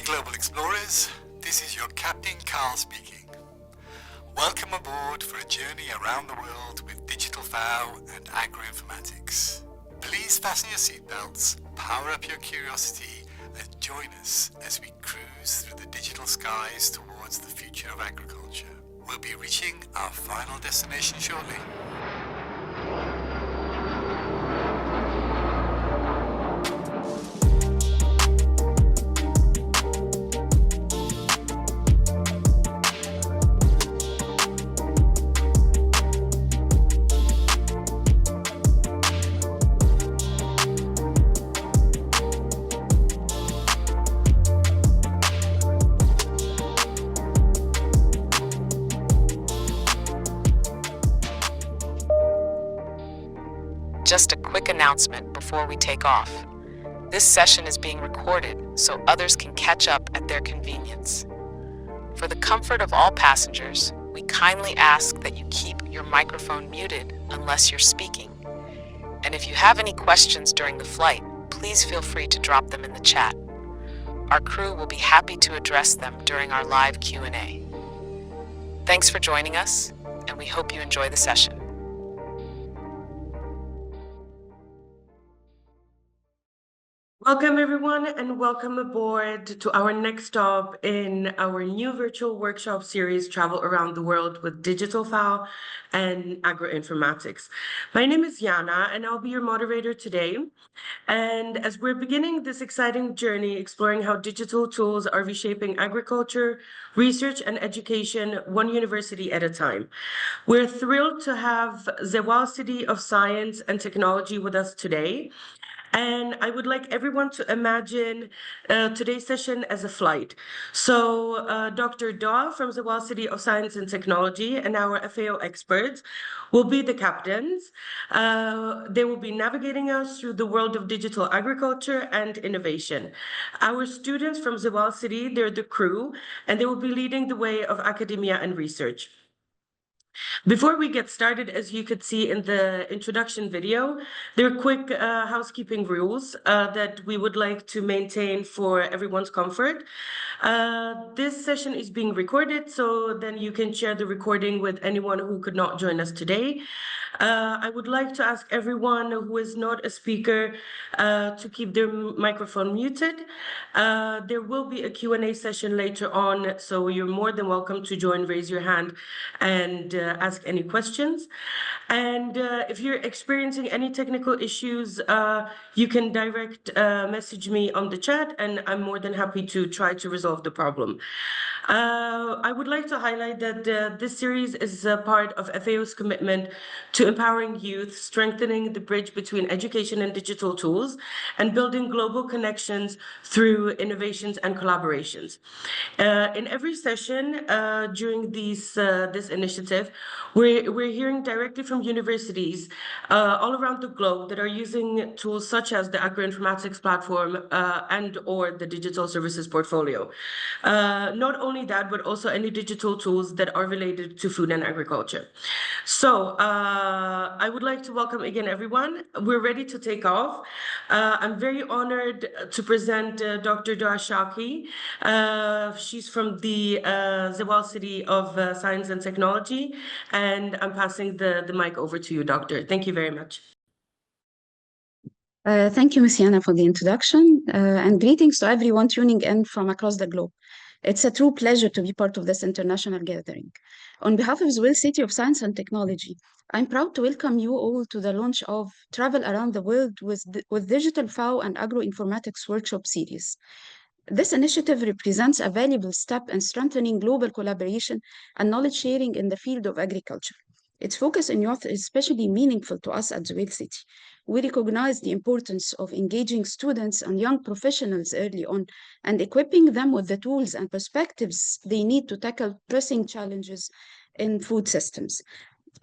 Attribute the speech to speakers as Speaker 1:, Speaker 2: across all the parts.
Speaker 1: Global Explorers, this is your Captain Carl speaking. Welcome aboard for a journey around the world with digital FAO and agro-informatics. Please fasten your seatbelts, power up your curiosity, and join us as we cruise through the digital skies towards the future of agriculture. We'll be reaching our final destination shortly.
Speaker 2: Just a quick announcement before we take off. This session is being recorded so others can catch up at their convenience. For the comfort of all passengers, we kindly ask that you keep your microphone muted unless you're speaking. And if you have any questions during the flight, please feel free to drop them in the chat. Our crew will be happy to address them during our live Q&A. Thanks for joining us, and we hope you enjoy the session.
Speaker 3: Welcome everyone, and welcome aboard to our next stop in our new virtual workshop series, Travel Around the World with Digital FAO and Agro-informatics. My name is Jana, and I'll be your moderator today. And as we're beginning this exciting journey exploring how digital tools are reshaping agriculture, research, and education one university at a time, we're thrilled to have Zewail City of Science and Technology with us today. And I would like everyone to imagine today's session as a flight. So Dr. Daw from Zewail City of Science and Technology and our FAO experts will be the captains. They will be navigating us through the world of digital agriculture and innovation. Our students from Zewail City, they're the crew, and they will be leading the way of academia and research. Before we get started, as you could see in the introduction video, there are quick housekeeping rules that we would like to maintain for everyone's comfort. This session is being recorded, so then you can share the recording with anyone who could not join us today. I would like to ask everyone who is not a speaker to keep their microphone muted. There will be a Q&A session later on, so you're more than welcome to join, raise your hand, and ask any questions. And if you're experiencing any technical issues, you can direct message me on the chat, and I'm more than happy to try to resolve the problem. I would like to highlight that this series is a part of FAO's commitment to empowering youth, strengthening the bridge between education and digital tools, and building global connections through innovations and collaborations. In every session during this initiative, we're hearing directly from universities all around the globe that are using tools such as the Agro-informatics Platform and or the Digital Services Portfolio. Not only that, but also any digital tools that are related to food and agriculture. So I would like to welcome again everyone. We're ready to take off. I'm very honored to present Dr. Dua Shaki. She's from the Zewail City of Science and Technology, and I'm passing the mic over to you, Doctor. Thank you very much.
Speaker 4: Thank you, Ms. Yana, for the introduction, and greetings to everyone tuning in from across the globe. It's a true pleasure to be part of this international gathering. On behalf of Zewail City of Science and Technology, I'm proud to welcome you all to the launch of Travel Around the World with Digital FAO and Agro-informatics Workshop Series. This initiative represents a valuable step in strengthening global collaboration and knowledge sharing in the field of agriculture. Its focus on youth is especially meaningful to us at Zewail City. We recognize the importance of engaging students and young professionals early on and equipping them with the tools and perspectives they need to tackle pressing challenges in food systems.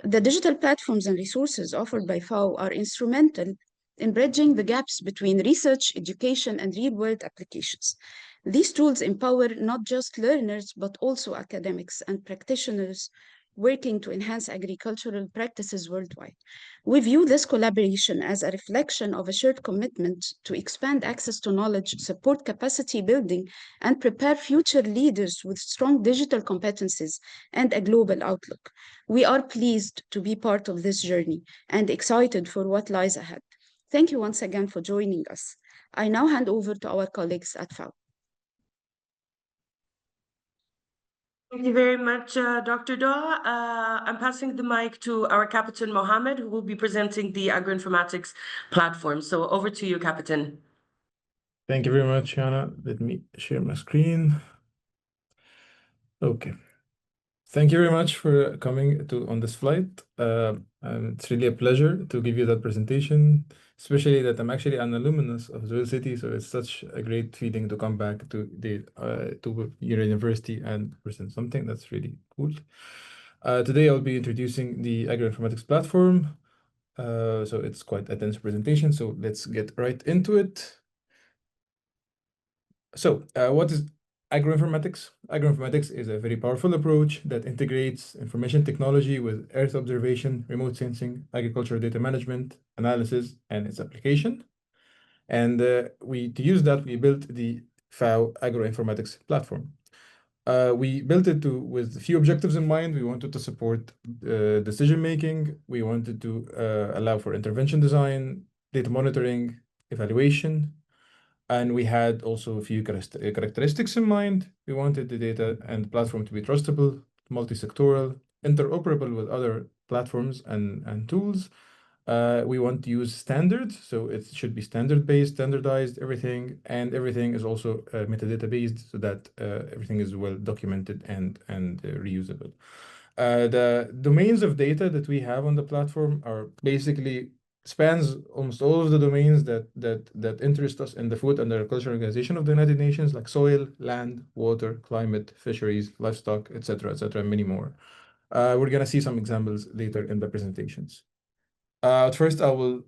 Speaker 4: The digital platforms and resources offered by FAO are instrumental in bridging the gaps between research, education, and real-world applications. These tools empower not just learners, but also academics and practitioners working to enhance agricultural practices worldwide. We view this collaboration as a reflection of a shared commitment to expand access to knowledge, support capacity building, and prepare future leaders with strong digital competencies and a global outlook. We are pleased to be part of this journey and excited for what lies ahead. Thank you once again for joining us. I now hand over to our colleagues at FAO.
Speaker 3: Thank you very much, Dr. Daw. I'm passing the mic to our Captain Mohammed, who will be presenting the Agro-informatics Platform. So over to you, Captain.
Speaker 5: Thank you very much, Hannah. Let me share my screen. Okay. Thank you very much for coming on this flight. It's really a pleasure to give you that presentation, especially that I'm actually an alumnus of Zewail City, so it's such a great feeling to come back to your university and present something that's really cool. Today I'll be introducing the Agro-informatics Platform. So it's quite a dense presentation, so let's get right into it. So what is agroinformatics? Agroinformatics is a very powerful approach that integrates information technology with earth observation, remote sensing, agricultural data management, analysis, and its application. And to use that, we built the FAO Agro-informatics Platform. We built it with a few objectives in mind. We wanted to support decision making. We wanted to allow for intervention design, data monitoring, evaluation. And we had also a few characteristics in mind. We wanted the data and platform to be trustable, multi-sectoral, interoperable with other platforms and tools. We want to use standards, so it should be standard-based, standardized, everything, and everything is also metadata-based, so that everything is well documented and reusable. The domains of data that we have on the platform are basically spans almost all of the domains that interest us in the Food and Agriculture Organization of the United Nations, like soil, land, water, climate, fisheries, livestock, etc., and many more. We're going to see some examples later in the presentations. First, I will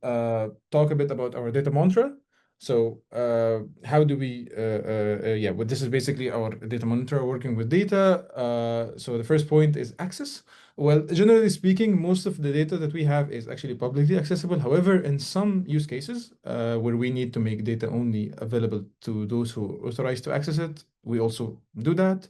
Speaker 5: talk a bit about our data mantra. So how do we, well, this is basically our data mantra working with data. So the first point is access. Well, generally speaking, most of the data that we have is actually publicly accessible. However, in some use cases where we need to make data only available to those who are authorized to access it, we also do that.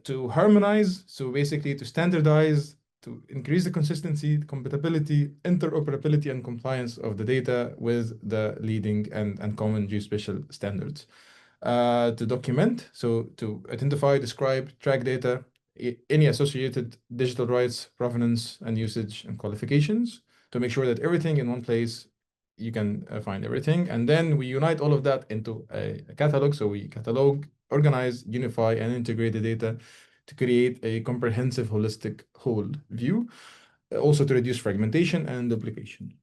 Speaker 5: To harmonize, so basically to standardize, to increase the consistency, compatibility, interoperability, and compliance of the data with the leading and common geospatial standards. To document, so to identify, describe, track data, any associated digital rights, provenance, and usage and qualifications, to make sure that everything in one place, you can find everything. And then we unite all of that into a catalog. So we catalog, organize, unify, and integrate the data to create a comprehensive, holistic whole view, also to reduce fragmentation and duplication.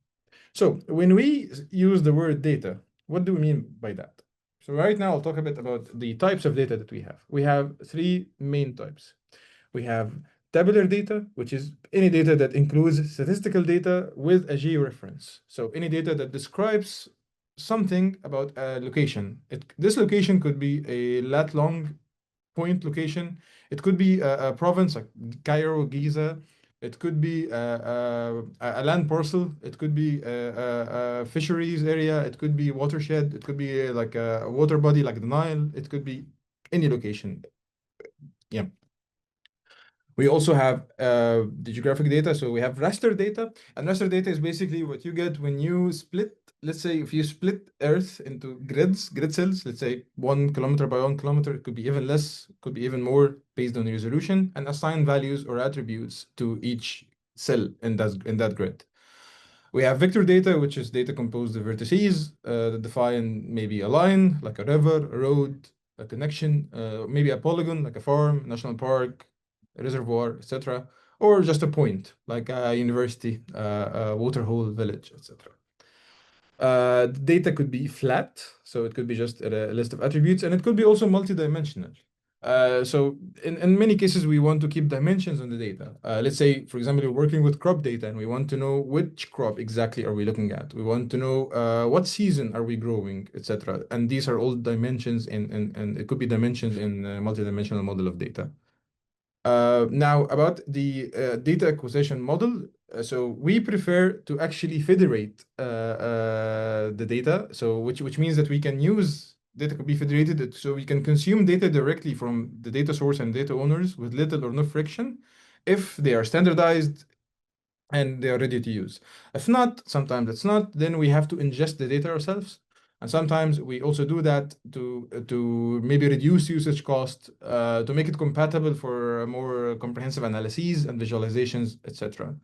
Speaker 5: So when we use the word data, what do we mean by that? So right now, I'll talk a bit about the types of data that we have. We have three main types. We have tabular data, which is any data that includes statistical data with a georeference. So any data that describes something about a location. This location could be a lat-long point location. It could be a province like Cairo, Giza. It could be a land parcel. It could be a fisheries area. It could be watershed. It could be like a water body like the Nile. It could be any location. Yeah. We also have the geographic data. So we have raster data. And raster data is basically what you get when you split. Let's say if you split Earth into grid cells, let's say 1 kilometer by 1 kilometer, it could be even less, could be even more based on the resolution, and assign values or attributes to each cell in that grid. We have vector data, which is data composed of vertices that define maybe a line, like a river, a road, a connection, maybe a polygon, like a farm, national park, a reservoir, etc., or just a point, like a university, a waterhole, village, etc. Data could be flat, so it could be just a list of attributes, and it could be also multidimensional. So in many cases, we want to keep dimensions on the data. Let's say, for example, we're working with crop data, and we want to know which crop exactly are we looking at. We want to know what season are we growing, etc. And these are all dimensions, and it could be dimensions in a multidimensional model of data. Now about the data acquisition model. So we prefer to actually federate the data. So which means that we can use data could be federated, so we can consume data directly from the data source and data owners with little or no friction if they are standardized and they are ready to use. If not, sometimes it's not, then we have to ingest the data ourselves. And sometimes we also do that to maybe reduce usage cost, to make it compatible for more comprehensive analyses and visualizations, etc.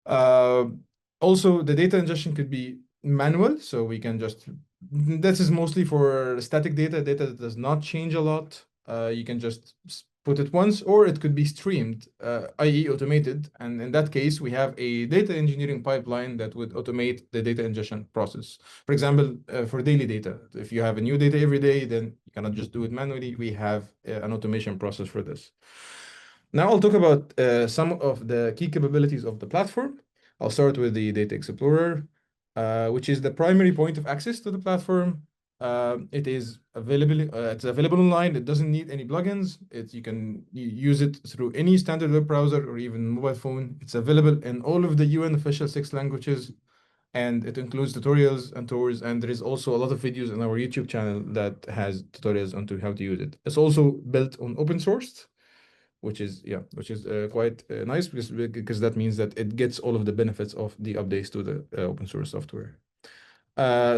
Speaker 5: Uh, Also, the data ingestion could be manual, so we can just, this is mostly for static data that does not change a lot. You can just put it once, or it could be streamed, i.e. automated. And in that case, we have a data engineering pipeline that would automate the data ingestion process. For example, for daily data, if you have a new data every day, then you cannot just do it manually. We have an automation process for this. Now I'll talk about some of the key capabilities of the platform. I'll start with the Data Explorer, which is the primary point of access to the platform. It's available online. It doesn't need any plugins. You can use it through any standard web browser or even mobile phone. It's available in all of the UN official 6 languages, and it includes tutorials and tours. And there is also a lot of videos on our YouTube channel that has tutorials on how to use it. It's also built on open source, which is quite nice because that means that it gets all of the benefits of the updates to the open source software.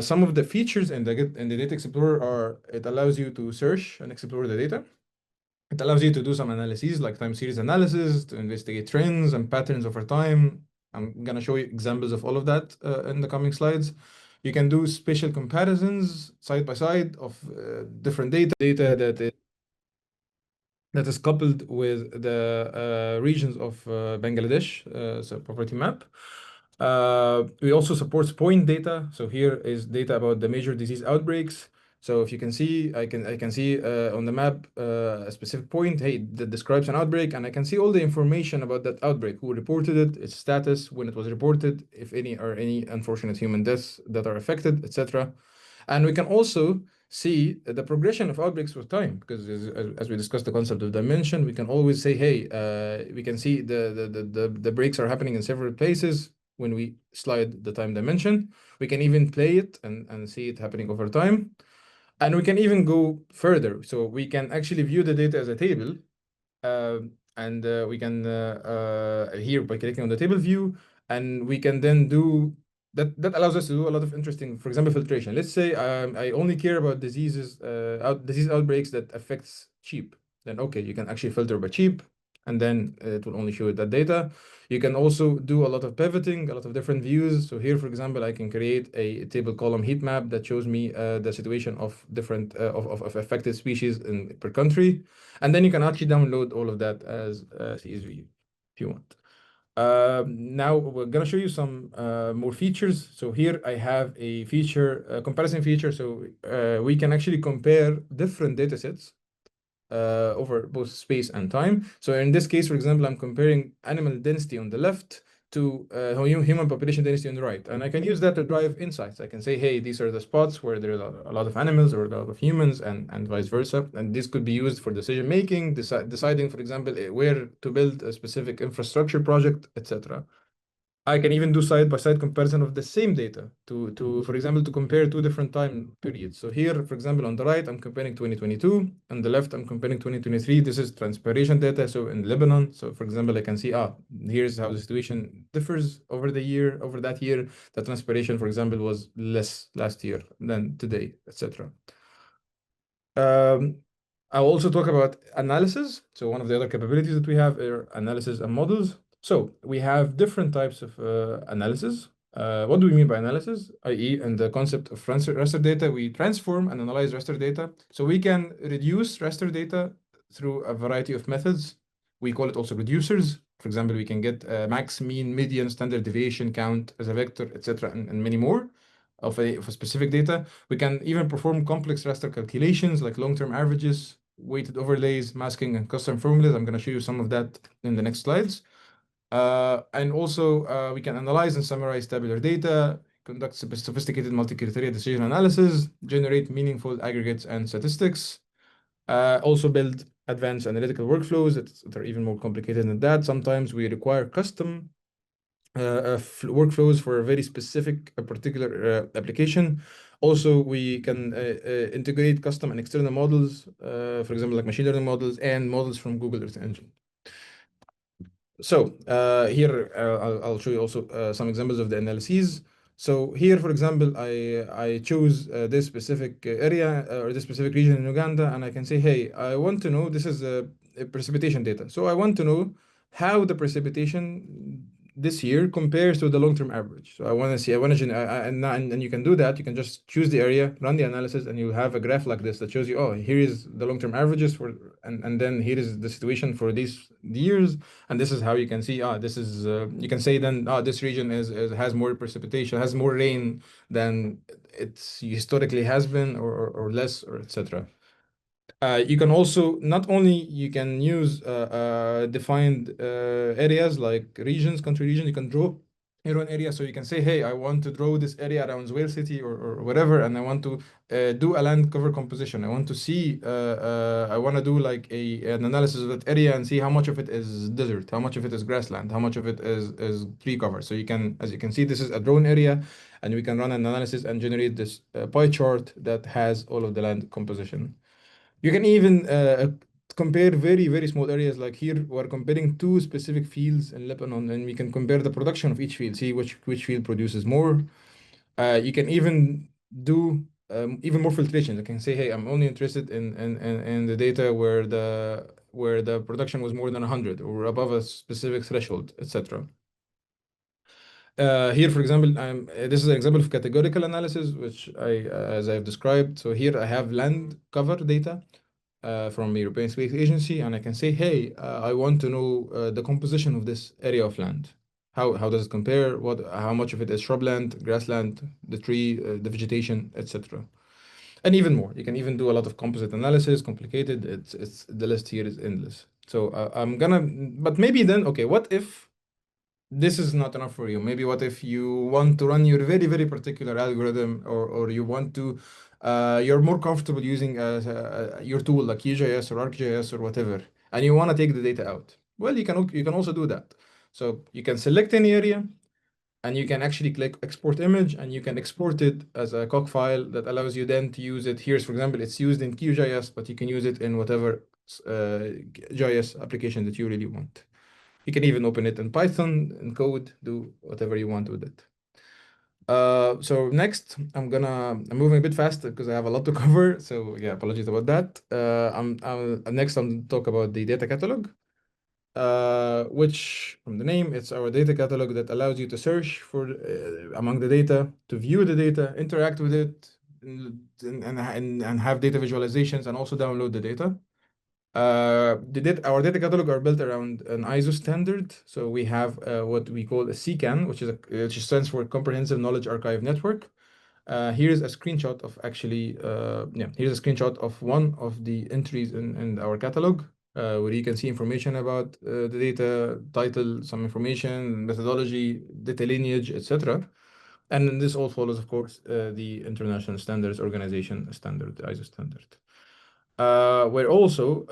Speaker 5: Some of the features in the Data Explorer are, it allows you to search and explore the data. It allows you to do some analyses like time series analysis to investigate trends and patterns over time. I'm gonna show you examples of all of that in the coming slides. You can do spatial comparisons side by side of different data that is coupled with the regions of Bangladesh, so poverty map. We also support point data. So here is data about the major disease outbreaks. So if you can see, I can see on the map a specific point, hey, that describes an outbreak, and I can see all the information about that outbreak, who reported it, its status, when it was reported, if any unfortunate human deaths that are affected, etc. And we can also see the progression of outbreaks with time, because as we discussed the concept of dimension, we can always say, hey, we can see the breaks are happening in several places when we slide the time dimension. We can even play it and see it happening over time. And we can even go further. So we can actually view the data as a table. And we can here by clicking on the table view, and we can then do that allows us to do a lot of interesting, for example, filtration. Let's say I only care about disease outbreaks that affects sheep. Then okay, you can actually filter by sheep, and then it will only show that data. You can also do a lot of pivoting, a lot of different views. So here, for example, I can create a table column heat map that shows me the situation of different of affected species per country. And then you can actually download all of that as CSV if you want. Now we're gonna show you some more features. So here I have a comparison feature. So we can actually compare different data sets over both space and time. So in this case, for example, I'm comparing animal density on the left to human population density on the right. And I can use that to drive insights. I can say, hey, these are the spots where there are a lot of animals or a lot of humans, and vice versa. And this could be used for decision making, deciding, for example, where to build a specific infrastructure project, etc. I can even do side-by-side comparison of the same data for example, to compare two different time periods. So here, for example, on the right, I'm comparing 2022. On the left, I'm comparing 2023. This is transpiration data. So in Lebanon, so for example, I can see, here's how the situation differs over that year. The transpiration, for example, was less last year than today, etc. I'll also talk about analysis. So one of the other capabilities that we have are analysis and models. So we have different types of analysis. What do we mean by analysis? i.e., in the concept of raster data, we transform and analyze raster data. So we can reduce raster data through a variety of methods. We call it also reducers. For example, we can get max, mean, median, standard deviation count as a vector, etc., and many more of a specific data. We can even perform complex raster calculations like long-term averages, weighted overlays, masking, and custom formulas. I'm going to show you some of that in the next slides. And also, we can analyze and summarize tabular data, conduct sophisticated multi-criteria decision analysis, generate meaningful aggregates and statistics, also build advanced analytical workflows that are even more complicated than that. Sometimes we require custom workflows for a very specific, a particular application. Also, we can integrate custom and external models, for example, like machine learning models and models from Google Earth Engine. So here I'll show you also some examples of the analyses. So here, for example, I choose this specific area or this specific region in Uganda, and I can say, hey, I want to know, this is a precipitation data. So I want to know how the precipitation this year compares to the long-term average. So I want to see, and you can do that. You can just choose the area, run the analysis, and you have a graph like this that shows you, oh, here is the long-term averages for, and then here is the situation for these years, and this is how you can see, this is, you can say then, this region has more precipitation, has more rain than it's historically has been, or less, or etc. You can also, not only you can use defined areas like regions, country region, you can draw your own area. So you can say, hey, I want to draw this area around Zewail City or whatever, and I want to do a land cover composition. I want to see, I want to do like an analysis of that area and see how much of it is desert, how much of it is grassland, how much of it is tree cover. So you can, as you can see, this is a drawn area, and we can run an analysis and generate this pie chart that has all of the land composition. You can even compare very, very small areas. Like here, we're comparing two specific fields in Lebanon, and we can compare the production of each field, see which field produces more. You can even do even more filtration. I can say, hey, I'm only interested in the data where the production was more than 100 or above a specific threshold, etc. Here, for example, this is an example of categorical analysis, which as I've described. So here I have land cover data from the European Space Agency, and I can say, hey, I want to know the composition of this area of land. How does it compare? How much of it is shrubland, grassland, the tree, the vegetation, etc. And even more. You can even do a lot of composite analysis, complicated. It's the list here is endless. So but maybe then, okay, what if this is not enough for you? Maybe what if you want to run your very, very particular algorithm, or you want to, you're more comfortable using your tool like QGIS or ArcGIS or whatever, and you want to take the data out? Well, you can also do that. So you can select any area, and you can actually click export image, and you can export it as a COG file that allows you then to use it. Here's, for example, it's used in QGIS, but you can use it in whatever GIS application that you really want. You can even open it in Python and code, do whatever you want with it. So next, I'm moving a bit fast because I have a lot to cover. So yeah, apologies about that. Next, I'm talk about the data catalog, which from the name, it's our data catalog that allows you to search for among the data, to view the data, interact with it, and have data visualizations, and also download the data. Our data catalog are built around an ISO standard. So we have what we call a CCAN, which stands for Comprehensive Knowledge Archive Network. Here's a screenshot of here's a screenshot of one of the entries in our catalog, where you can see information about the data, title, some information, methodology, data lineage, etc. And this all follows, of course, the International Standards Organization standard, the ISO standard. We're also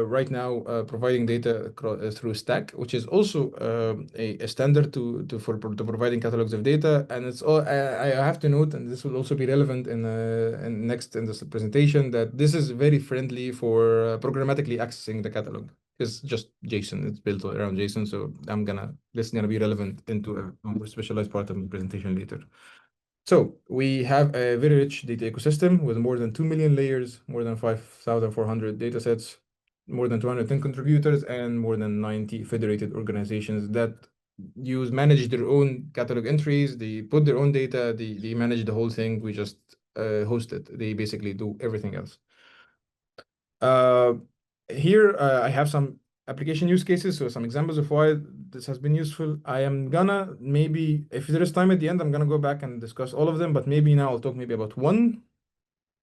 Speaker 5: right now providing data through Stack, which is also a standard for providing catalogs of data. And it's all I have to note, and this will also be relevant in this presentation, that this is very friendly for programmatically accessing the catalog. It's just JSON. It's built around JSON. So this is gonna be relevant into a more specialized part of the presentation later. So we have a very rich data ecosystem with more than 2 million layers, more than 5,400 datasets, more than 210 contributors, and more than 90 federated organizations that manage their own catalog entries. They put their own data, they manage the whole thing. We just host it. They basically do everything else. Here I have some application use cases, so some examples of why this has been useful. I am gonna, maybe if there is time at the end, I'm gonna go back and discuss all of them, but maybe now I'll talk maybe about one.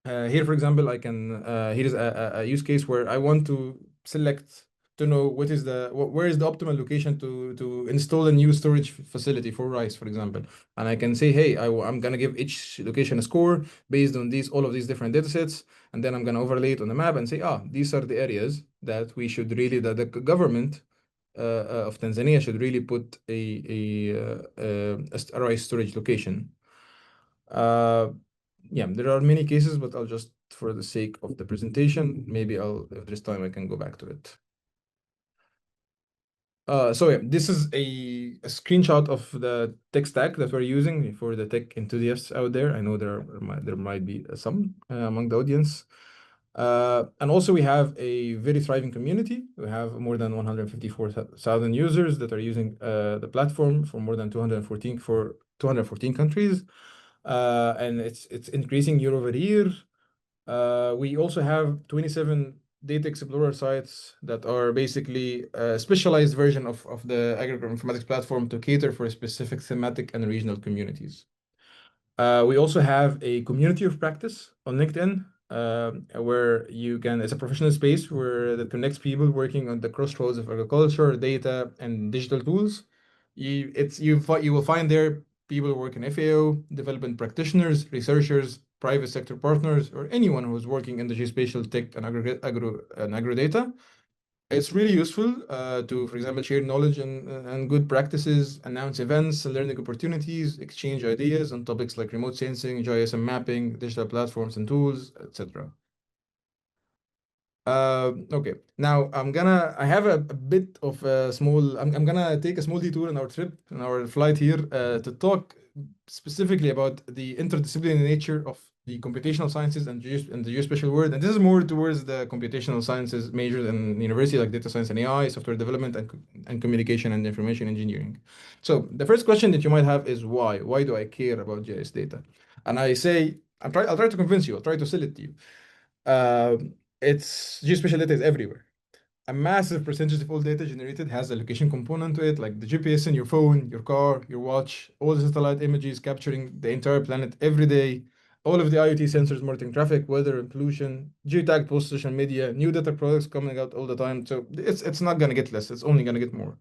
Speaker 5: Here, for example, here's a use case where I want to select to know where is the optimal location to install a new storage facility for rice, for example. And I can say, hey, I'm gonna give each location a score based on all of these different data sets, and then I'm gonna overlay it on the map and say, these are the areas that we should really, that the government of Tanzania should really put a rice storage location. Yeah, there are many cases, but I'll just, for the sake of the presentation, maybe if there's time, I can go back to it. So yeah, this is a screenshot of the tech stack that we're using for the tech enthusiasts out there. I know there might be some among the audience. And also we have a very thriving community. We have more than 154,000 users that are using the platform for more than 214 countries. And it's increasing year over year. We also have 27 data explorer sites that are basically a specialized version of the agro-informatics platform to cater for specific thematic and regional communities. We also have a community of practice on LinkedIn, where it's a professional space that connects people working on the crossroads of agriculture, data, and digital tools. You will find there people who work in FAO, development practitioners, researchers, private sector partners, or anyone who's working in the geospatial tech and agro data. It's really useful to, for example, share knowledge and good practices, announce events, learning opportunities, exchange ideas on topics like remote sensing, GIS mapping, digital platforms and tools, etc. Okay, now I have a bit of a small, I'm gonna take a small detour on our trip, on our flight here, to talk specifically about the interdisciplinary nature of the computational sciences and the geospatial world. And this is more towards the computational sciences majors in university, like data science and AI, software development, and communication and information engineering. So the first question that you might have is why? Why do I care about GIS data? And I say, I'll try to convince you, I'll try to sell it to you. Geospatial data is everywhere. A massive percentage of all data generated has a location component to it, like the GPS in your phone, your car, your watch, all the satellite images capturing the entire planet every day, all of the IoT sensors monitoring traffic, weather, and pollution, geotagged post social media, new data products coming out all the time. So it's not going to get less, it's only going to get more.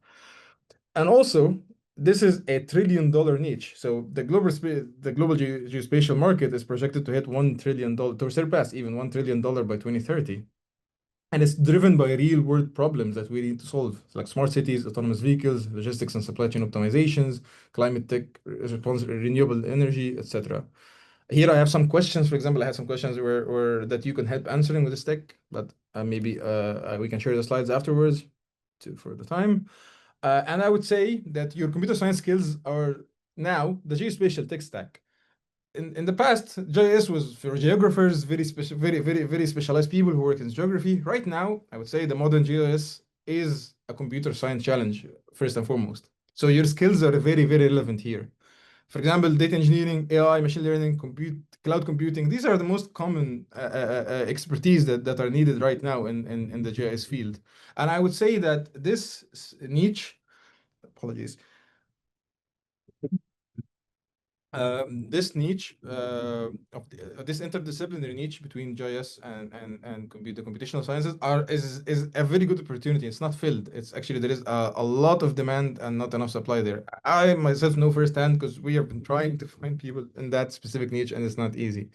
Speaker 5: And also, this is a $1 trillion niche. So the global geospatial market is projected to hit $1 trillion, to surpass even $1 trillion by 2030. And it's driven by real world problems that we need to solve, like smart cities, autonomous vehicles, logistics and supply chain optimizations, climate tech, renewable energy, etc. Here I have some questions. For example, I have some questions that you can help answering with this tech, but maybe we can share the slides afterwards for the time. And I would say that your computer science skills are now the geospatial tech stack. In the past, GIS was for geographers, very specialized people who work in geography. Right now, I would say the modern GIS is a computer science challenge, first and foremost. So your skills are very relevant here. For example, data engineering, AI, machine learning, cloud computing, these are the most common expertise that are needed right now in the GIS field. And I would say that this niche, apologies, this niche this interdisciplinary niche between GIS and the computational sciences is a very good opportunity. It's not filled. It's actually there is a lot of demand and not enough supply there. I myself know firsthand because we have been trying to find people in that specific niche and it's not easy.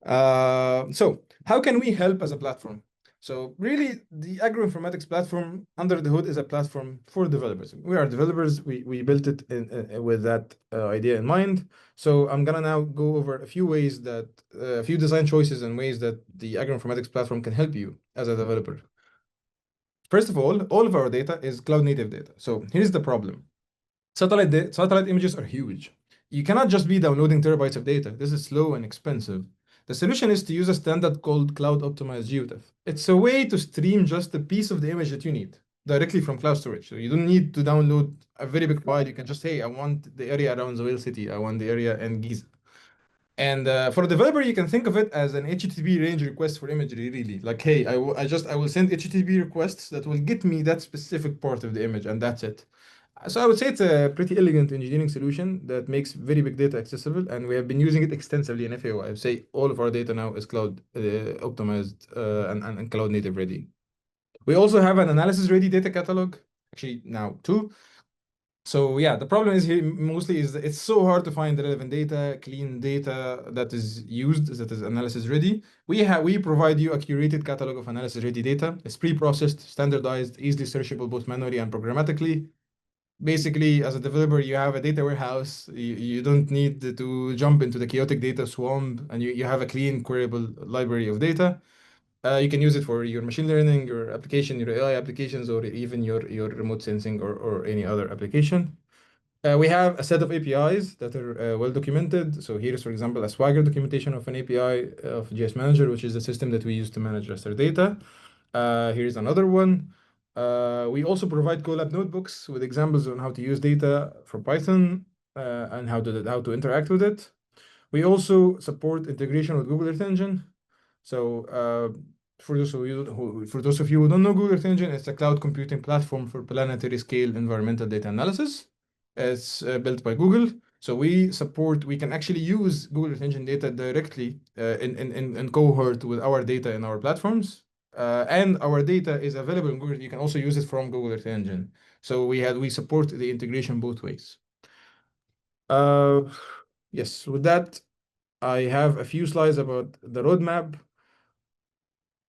Speaker 5: So how can we help as a platform? So really, the agro-informatics platform under the hood is a platform for developers. We are developers. We built it with that idea in mind. So I'm gonna now go over a few ways a few design choices and ways that the agro-informatics platform can help you as a developer. First of all of our data is cloud native data. So here's the problem. Satellite images are huge. You cannot just be downloading terabytes of data. This is slow and expensive. The solution is to use a standard called Cloud Optimized GeoTIFF. It's a way to stream just a piece of the image that you need directly from cloud storage. So you don't need to download a very big file. You can just, hey, I want the area around Zewail City. I want the area in Giza. And for a developer, you can think of it as an HTTP range request for imagery, really. Like, hey, I will send HTTP requests that will get me that specific part of the image, and that's it. So I would say it's a pretty elegant engineering solution that makes very big data accessible, and we have been using it extensively in FAO. I would say all of our data now is cloud optimized and cloud native ready. We also have an analysis-ready data catalog, actually now two. So yeah, the problem is here mostly is that it's so hard to find relevant data, clean data that is used, that is analysis ready. We provide you a curated catalog of analysis ready data. It's pre-processed, standardized, easily searchable both manually and programmatically. Basically, as a developer, you have a data warehouse. You don't need to jump into the chaotic data swamp, and you have a clean, queryable library of data. You can use it for your machine learning, your application, your AI applications, or even your remote sensing or any other application. We have a set of APIs that are well documented. So here's, for example, a Swagger documentation of an API of GS Manager, which is the system that we use to manage raster data. Here's another one. We also provide Colab notebooks with examples on how to use data for Python and how to interact with it. We also support integration with Google Earth Engine. So for those of you who don't know Google Earth Engine, it's a cloud computing platform for planetary scale environmental data analysis. It's built by Google. So we can actually use Google Earth Engine data directly in cohort with our data in our platforms. And our data is available in Google. You can also use it from Google Earth Engine. So we support the integration both ways. Yes, with that, I have a few slides about the roadmap.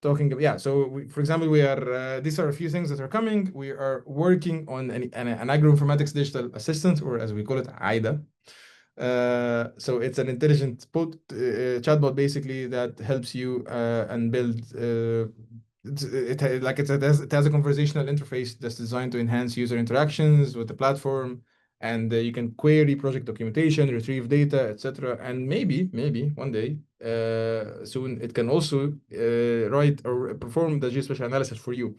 Speaker 5: For example, these are a few things that are coming. We are working on an agro-informatics digital assistant, or as we call it, AIDA. So it's an intelligent chatbot basically that helps you and build. It has a conversational interface that's designed to enhance user interactions with the platform, and you can query project documentation, retrieve data, etc. And maybe one day soon it can also write or perform the geospatial analysis for you.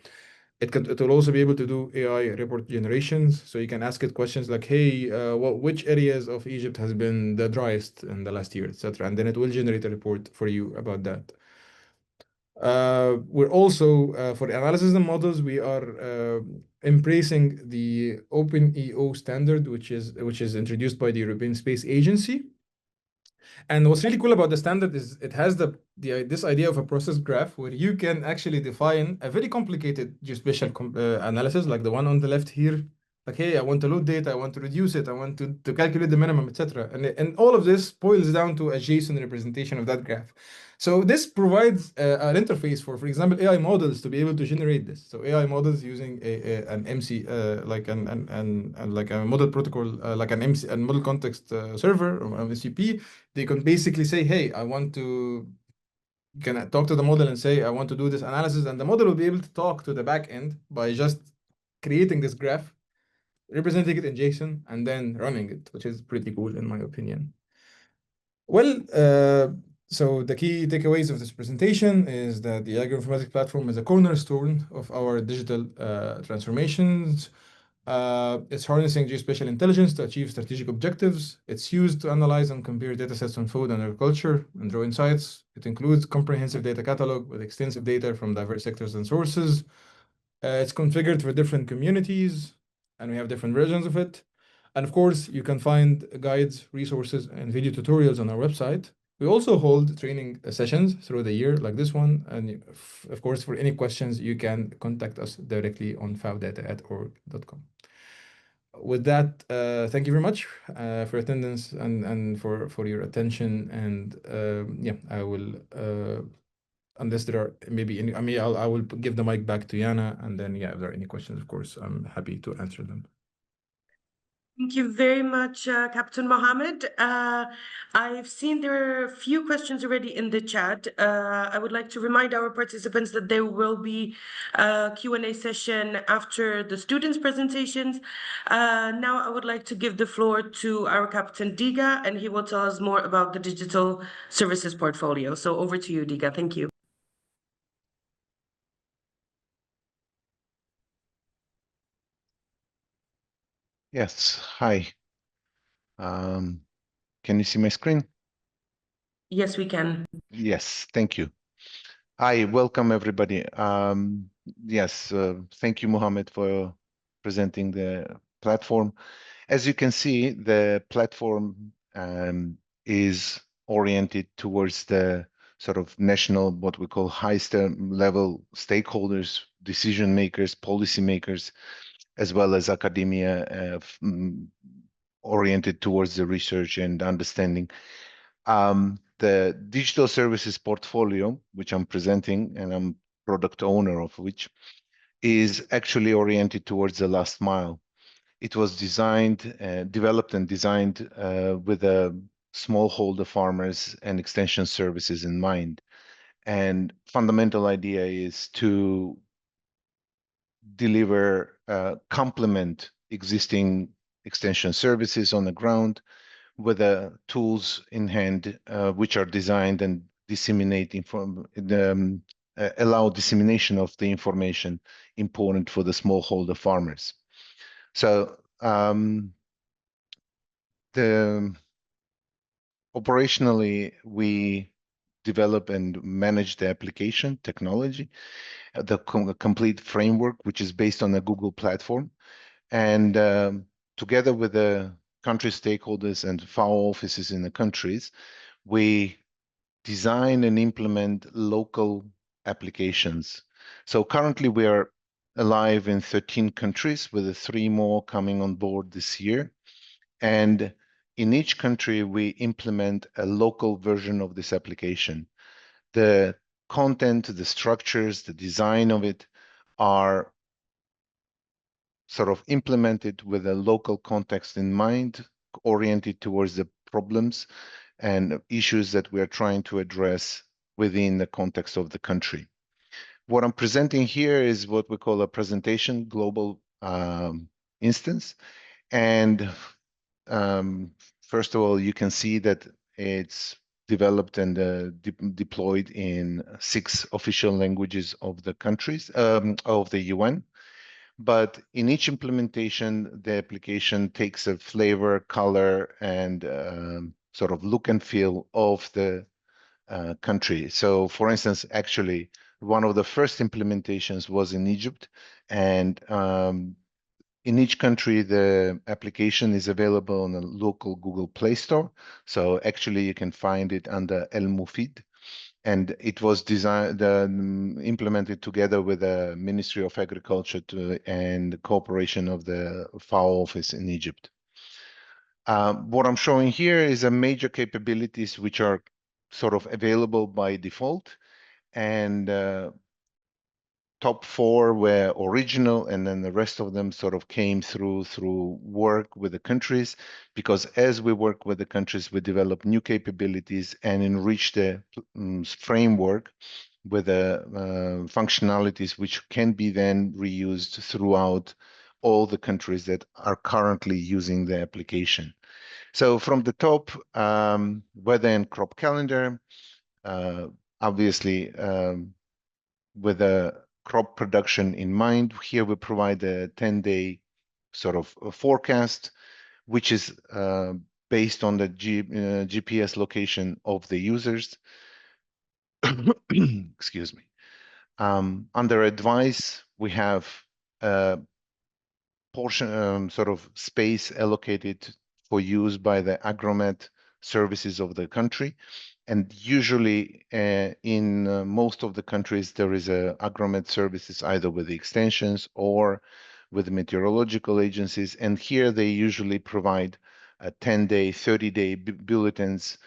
Speaker 5: It will also be able to do AI report generations. So you can ask it questions like, hey, which areas of Egypt has been the driest in the last year, etc. And then it will generate a report for you about that. We're also, for analysis and models, we are embracing the OpenEO standard, which is introduced by the European Space Agency. And what's really cool about the standard is it has this idea of a process graph where you can actually define a very complicated geospatial analysis, like the one on the left here. Like, hey, I want to load data, I want to reduce it, I want to calculate the minimum, etc. And all of this boils down to a JSON representation of that graph. So this provides an interface for example, AI models to be able to generate this. So AI models using an MC, like a model protocol, like an MC, a model context server or MCP. They can basically say, hey, can talk to the model and say, I want to do this analysis, and the model will be able to talk to the back end by just creating this graph, representing it in JSON, and then running it, which is pretty cool in my opinion. Well, so the key takeaways of this presentation is that the Agro-informatics Platform is a cornerstone of our digital transformations. It's harnessing geospatial intelligence to achieve strategic objectives. It's used to analyze and compare datasets on food and agriculture and draw insights. It includes comprehensive data catalog with extensive data from diverse sectors and sources. It's configured for different communities, and we have different versions of it. And of course, you can find guides, resources, and video tutorials on our website. We also hold training sessions through the year, like this one. And of course, for any questions, you can contact us directly on faodata@org.com. With that, thank you very much for attendance and for your attention. And I will, unless there are maybe any, I will give the mic back to Yana, and then if there are any questions, of course, I'm happy to answer them.
Speaker 3: Thank you very much, Captain Mohammed. I've seen there are a few questions already in the chat. I would like to remind our participants that there will be a Q&A session after the students' presentations. Now I would like to give the floor to our Captain Diga, and he will tell us more about the digital services portfolio. So over to you, Diga. Thank you.
Speaker 6: Yes, hi. Can you see my screen?
Speaker 3: Yes, we can.
Speaker 6: Yes, thank you. Hi, welcome everybody. Yes, thank you, Mohammed, for presenting the platform. As you can see, the platform is oriented towards the sort of national, what we call highest level stakeholders, decision makers, policy makers, as well as academia oriented towards the research and understanding. The digital services portfolio, which I'm presenting, and I'm product owner of which, is actually oriented towards the last mile. It was designed, developed and designed with a smallholder farmers and extension services in mind. And fundamental idea is to deliver, complement existing extension services on the ground with the tools in hand, which are designed and disseminate allow dissemination of the information important for the smallholder farmers. So operationally, we develop and manage the application technology, the complete framework, which is based on a Google platform. And together with the country stakeholders and FAO offices in the countries, we design and implement local applications. So currently we are alive in 13 countries, with 3 more coming on board this year. And in each country, we implement a local version of this application. The content, the structures, the design of it are sort of implemented with a local context in mind, oriented towards the problems and issues that we are trying to address within the context of the country. What I'm presenting here is what we call a presentation global instance. And first of all, you can see that it's developed and deployed in 6 official languages of the countries, of the UN. But in each implementation, the application takes a flavor, color, and sort of look and feel of the country. So for instance, actually, one of the first implementations was in Egypt, and in each country, the application is available on a local Google Play Store. So actually, you can find it under El Mufid. And it was designed, implemented together with the Ministry of Agriculture and the cooperation of the FAO office in Egypt. What I'm showing here is a major capabilities which are sort of available by default, and top 4 were original, and then the rest of them sort of came through work with the countries, because as we work with the countries, we develop new capabilities and enrich the framework with the functionalities which can be then reused throughout all the countries that are currently using the application. So from the top, weather and crop calendar, obviously with a crop production in mind. Here we provide a 10-day sort of forecast, which is based on the GPS location of the users. Excuse me. Under advice, we have a portion, sort of space allocated for use by the agromet services of the country. And usually in most of the countries, there is a agromet services either with the extensions or with the meteorological agencies. And here they usually provide a 10-day, 30-day bulletins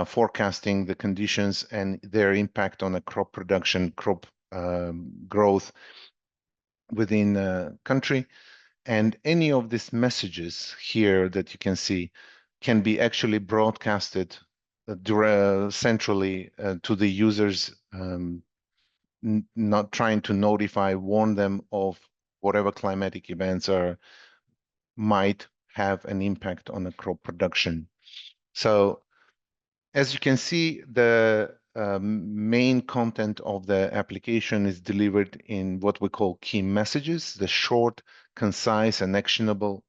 Speaker 6: forecasting the conditions and their impact on the crop production, crop growth within the country. And any of these messages here that you can see can be actually broadcasted centrally to the users, not trying to warn them of whatever climatic events might have an impact on the crop production. So as you can see, the main content of the application is delivered in what we call key messages, the short, concise, and actionable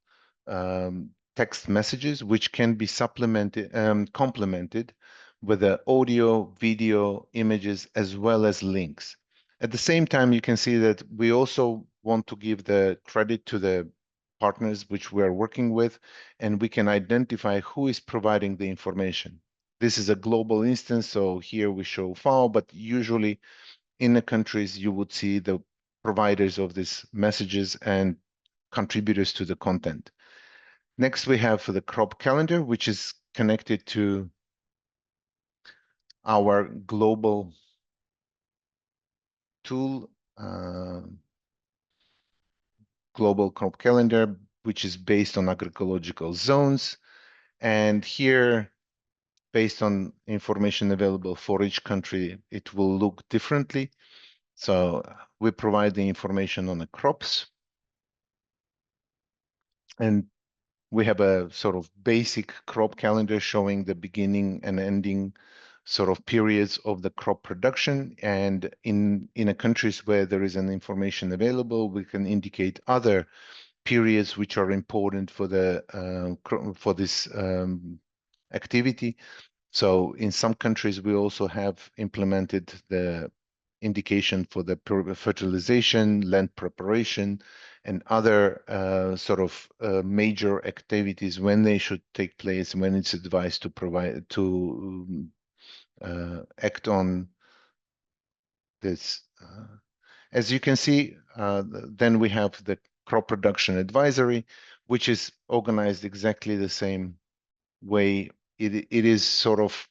Speaker 6: text messages, which can be supplemented, complemented with the audio, video, images, as well as links. At the same time, you can see that we also want to give the credit to the partners which we are working with, and we can identify who is providing the information. This is a global instance, so here we show FAO, but usually in the countries you would see the providers of these messages and contributors to the content. Next, we have the crop calendar, which is connected to our global tool, global crop calendar, which is based on agroecological zones. And here, based on information available for each country, it will look differently. So we provide the information on the crops, and we have a sort of basic crop calendar showing the beginning and ending sort of periods of the crop production. And in a countries where there is an information available, we can indicate other periods which are important for the for this activity. So in some countries, we also have implemented the indication for the fertilization, land preparation, and other sort of major activities when they should take place, when it's advised to provide to act on this. As you can see, then we have the crop production advisory, which is organized exactly the same way. It is sort of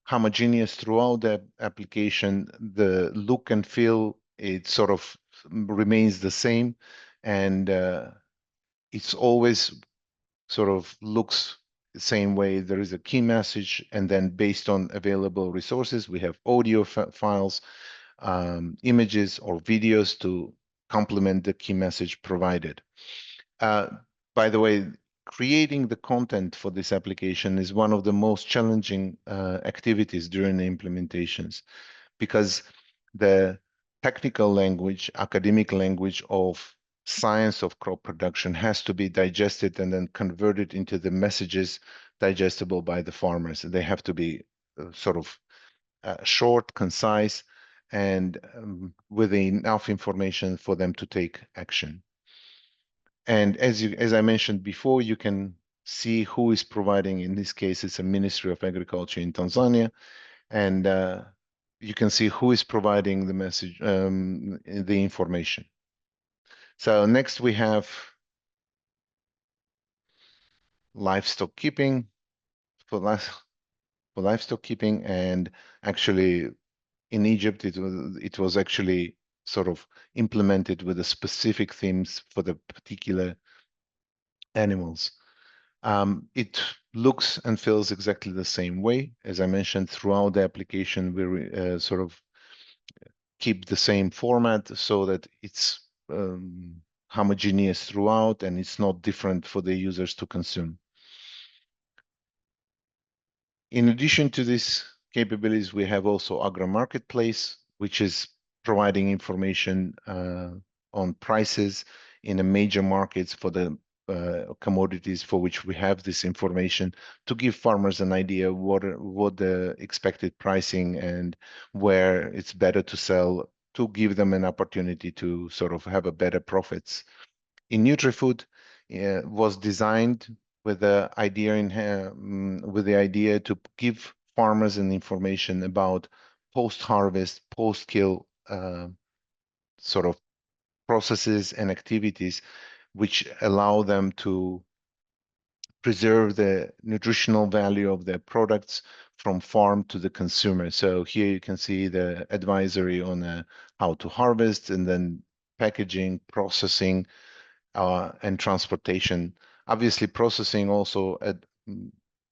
Speaker 6: homogeneous throughout the application. The look and feel, it sort of remains the same, and it's always sort of looks the same way. There is a key message, and then based on available resources, we have audio files, images or videos to complement the key message provided. By the way, creating the content for this application is one of the most challenging activities during the implementations, because the technical language, academic language of science of crop production has to be digested and then converted into the messages digestible by the farmers. They have to be sort of short, concise, and with enough information for them to take action. And as I mentioned before, you can see who is providing. In this case, it's a Ministry of Agriculture in Tanzania, and you can see who is providing the message, the information. So next we have livestock keeping for livestock keeping, and actually in Egypt it was actually sort of implemented with the specific themes for the particular animals. It looks and feels exactly the same way. As I mentioned, throughout the application, we sort of keep the same format so that it's homogeneous throughout and it's not different for the users to consume. In addition to these capabilities, we have also Agro Marketplace, which is providing information on prices in the major markets for the commodities for which we have this information, to give farmers an idea what the expected pricing and where it's better to sell, to give them an opportunity to sort of have a better profits. In NutriFood, was designed with the idea to give farmers an information about post-harvest, post-kill sort of processes and activities which allow them to preserve the nutritional value of their products from farm to the consumer. So here you can see the advisory on how to harvest, and then packaging, processing, and transportation. Obviously, processing also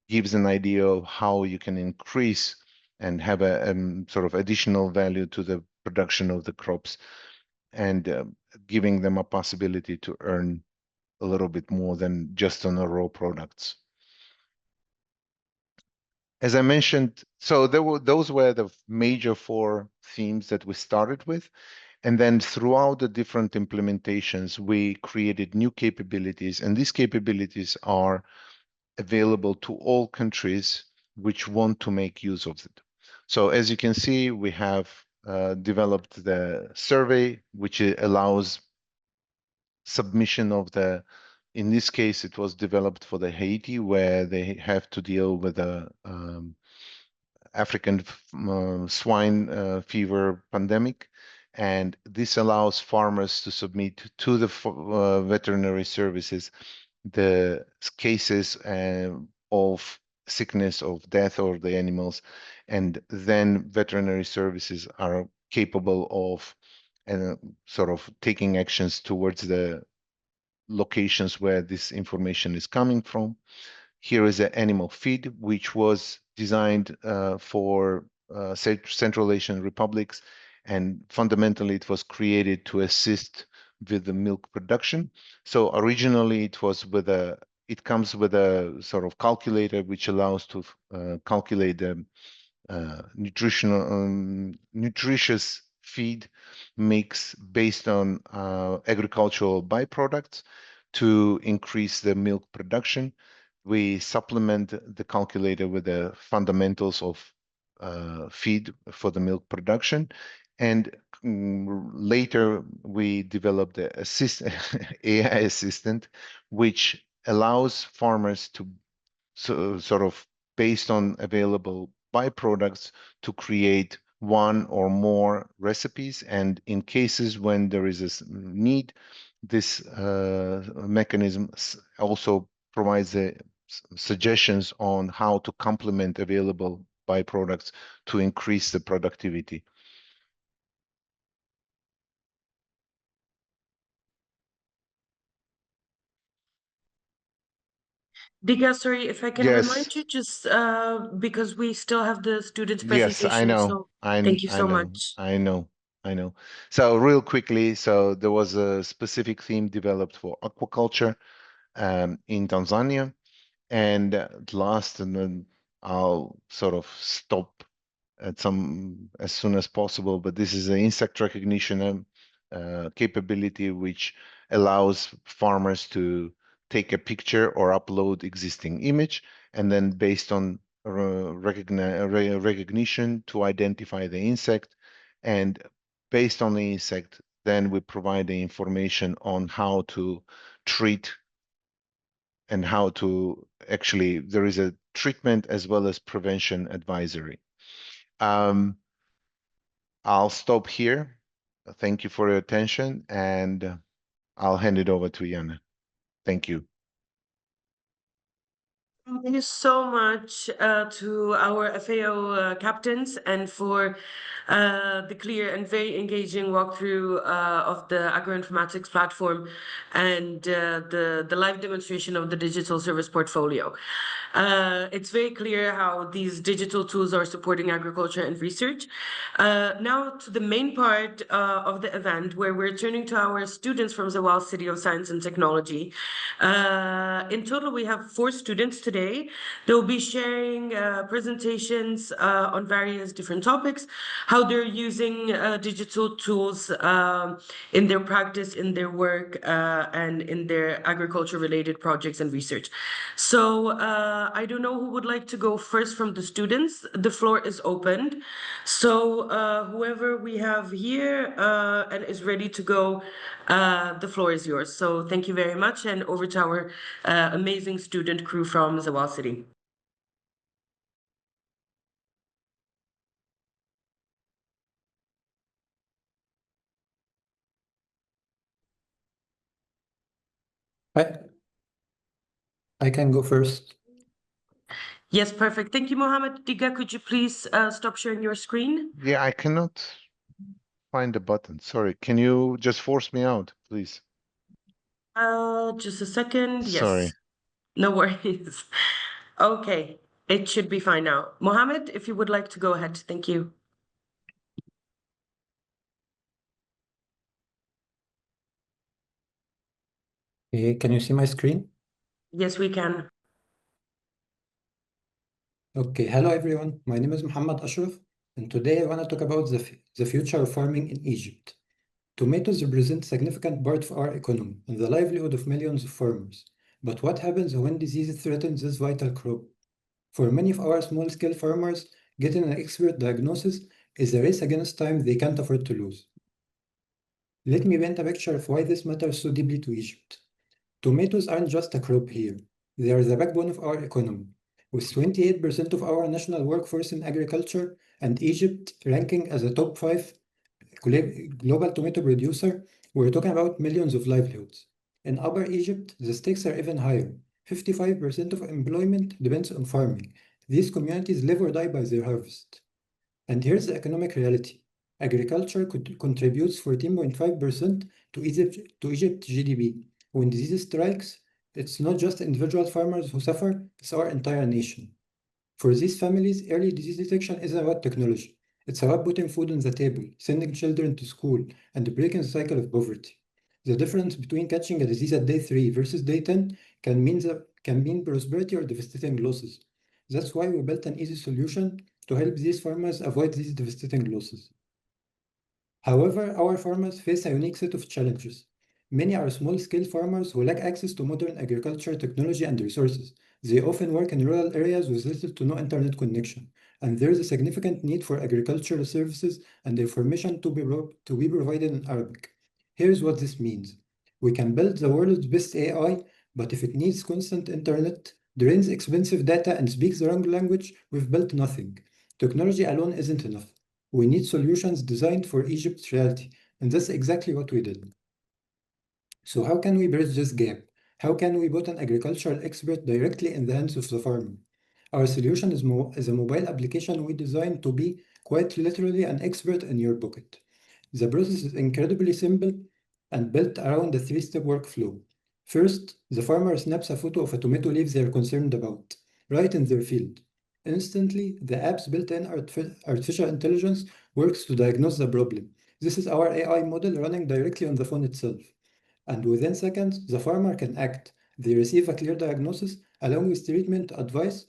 Speaker 6: gives an idea of how you can increase and have a sort of additional value to the production of the crops, and giving them a possibility to earn a little bit more than just on the raw products. As I mentioned, so those were the major 4 themes that we started with. And then throughout the different implementations, we created new capabilities, and these capabilities are available to all countries which want to make use of it. So as you can see, we have developed the survey, which allows submission of in this case, it was developed for the Haiti, where they have to deal with a African swine fever pandemic. and this allows farmers to submit to the veterinary services the cases of sickness, of death of the animals, and then veterinary services are capable of sort of taking actions towards the locations where this information is coming from. Here is an animal feed, which was designed for Central Asian republics, and fundamentally it was created to assist with the milk production. So originally it was with it comes with a sort of calculator which allows to calculate the nutritious feed mix based on agricultural byproducts to increase the milk production. We supplement the calculator with the fundamentals of feed for the milk production. And later we developed the AI assistant, which allows farmers to sort of based on available byproducts to create one or more recipes. And in cases when there is a need, this mechanism also provides the suggestions on how to complement available byproducts to increase the productivity.
Speaker 3: Diga, sorry, if I can
Speaker 6: Yes.
Speaker 3: remind you, just because we still have the students'
Speaker 6: Yes, I
Speaker 3: presentation,
Speaker 6: know.
Speaker 3: so thank you so much.
Speaker 6: I know. So real quickly, so there was a specific theme developed for aquaculture in Tanzania, and last, and then I'll sort of stop at some as soon as possible. But this is an insect recognition capability which allows farmers to take a picture or upload existing image, and then based on recognition to identify the insect, and based on the insect, then we provide the information on how to treat and how to actually, there is a treatment as well as prevention advisory. I'll stop here. Thank you for your attention, and I'll hand it over to Yana. Thank you.
Speaker 3: Thank you so much to our FAO captains, and for the clear and very engaging walkthrough of the agro-informatics platform, and the live demonstration of the digital service portfolio. It's very clear how these digital tools are supporting agriculture and research. Now to the main part of the event, where we're turning to our students from Zewail City of Science and Technology. In total, we have 4 students today. They'll be sharing presentations on various different topics, how they're using digital tools in their practice, in their work, and in their agriculture-related projects and research. So I don't know who would like to go first from the students. The floor is open. So whoever we have here and is ready to go, the floor is yours. So thank you very much, and over to our amazing student crew from Zewail City.
Speaker 7: I can go first.
Speaker 3: Yes, perfect. Thank you, Mohammed. Diga, could you please stop sharing your screen?
Speaker 6: Yeah, I cannot find the button. Sorry. Can you just force me out, please?
Speaker 3: Just a second.
Speaker 6: Sorry.
Speaker 3: Yes. No worries. Okay, it should be fine now. Mohammed, if you would like to go ahead, thank you.
Speaker 7: Okay, can you see my screen?
Speaker 3: Yes, we can.
Speaker 7: Okay, hello everyone. My name is Muhammad Ashraf, and today I want to talk about the future of farming in Egypt. Tomatoes represent a significant part of our economy and the livelihood of millions of farmers. But what happens when disease threatens this vital crop? For many of our small-scale farmers, getting an expert diagnosis is a race against time they can't afford to lose. Let me paint a picture of why this matters so deeply to Egypt. Tomatoes aren't just a crop here. They are the backbone of our economy. With 28% of our national workforce in agriculture, and Egypt ranking as a top 5 global tomato producer, we're talking about millions of livelihoods. In Upper Egypt, the stakes are even higher. 55% of employment depends on farming. These communities live or die by their harvest. And here's the economic reality. Agriculture contributes 14.5% to Egypt's GDP. When disease strikes, it's not just individual farmers who suffer, it's our entire nation. For these families, early disease detection isn't about technology. It's about putting food on the table, sending children to school, and breaking the cycle of poverty. The difference between catching a disease at day 3 versus day 10 can mean prosperity or devastating losses. That's why we built an easy solution to help these farmers avoid these devastating losses. However, our farmers face a unique set of challenges. Many are small-scale farmers who lack access to modern agriculture technology and resources. They often work in rural areas with little to no internet connection, and there is a significant need for agricultural services and information to be provided in Arabic. Here's what this means. We can build the world's best AI, but if it needs constant internet, drains expensive data, and speaks the wrong language, we've built nothing. Technology alone isn't enough. We need solutions designed for Egypt's reality, and that's exactly what we did. So how can we bridge this gap? How can we put an agricultural expert directly in the hands of the farmer? Our solution is a mobile application we designed to be quite literally an expert in your pocket. The process is incredibly simple and built around a 3-step workflow. First, the farmer snaps a photo of a tomato leaf they are concerned about, right in their field. Instantly, the app's built-in artificial intelligence works to diagnose the problem. This is our AI model running directly on the phone itself. And within seconds, the farmer can act. They receive a clear diagnosis along with treatment advice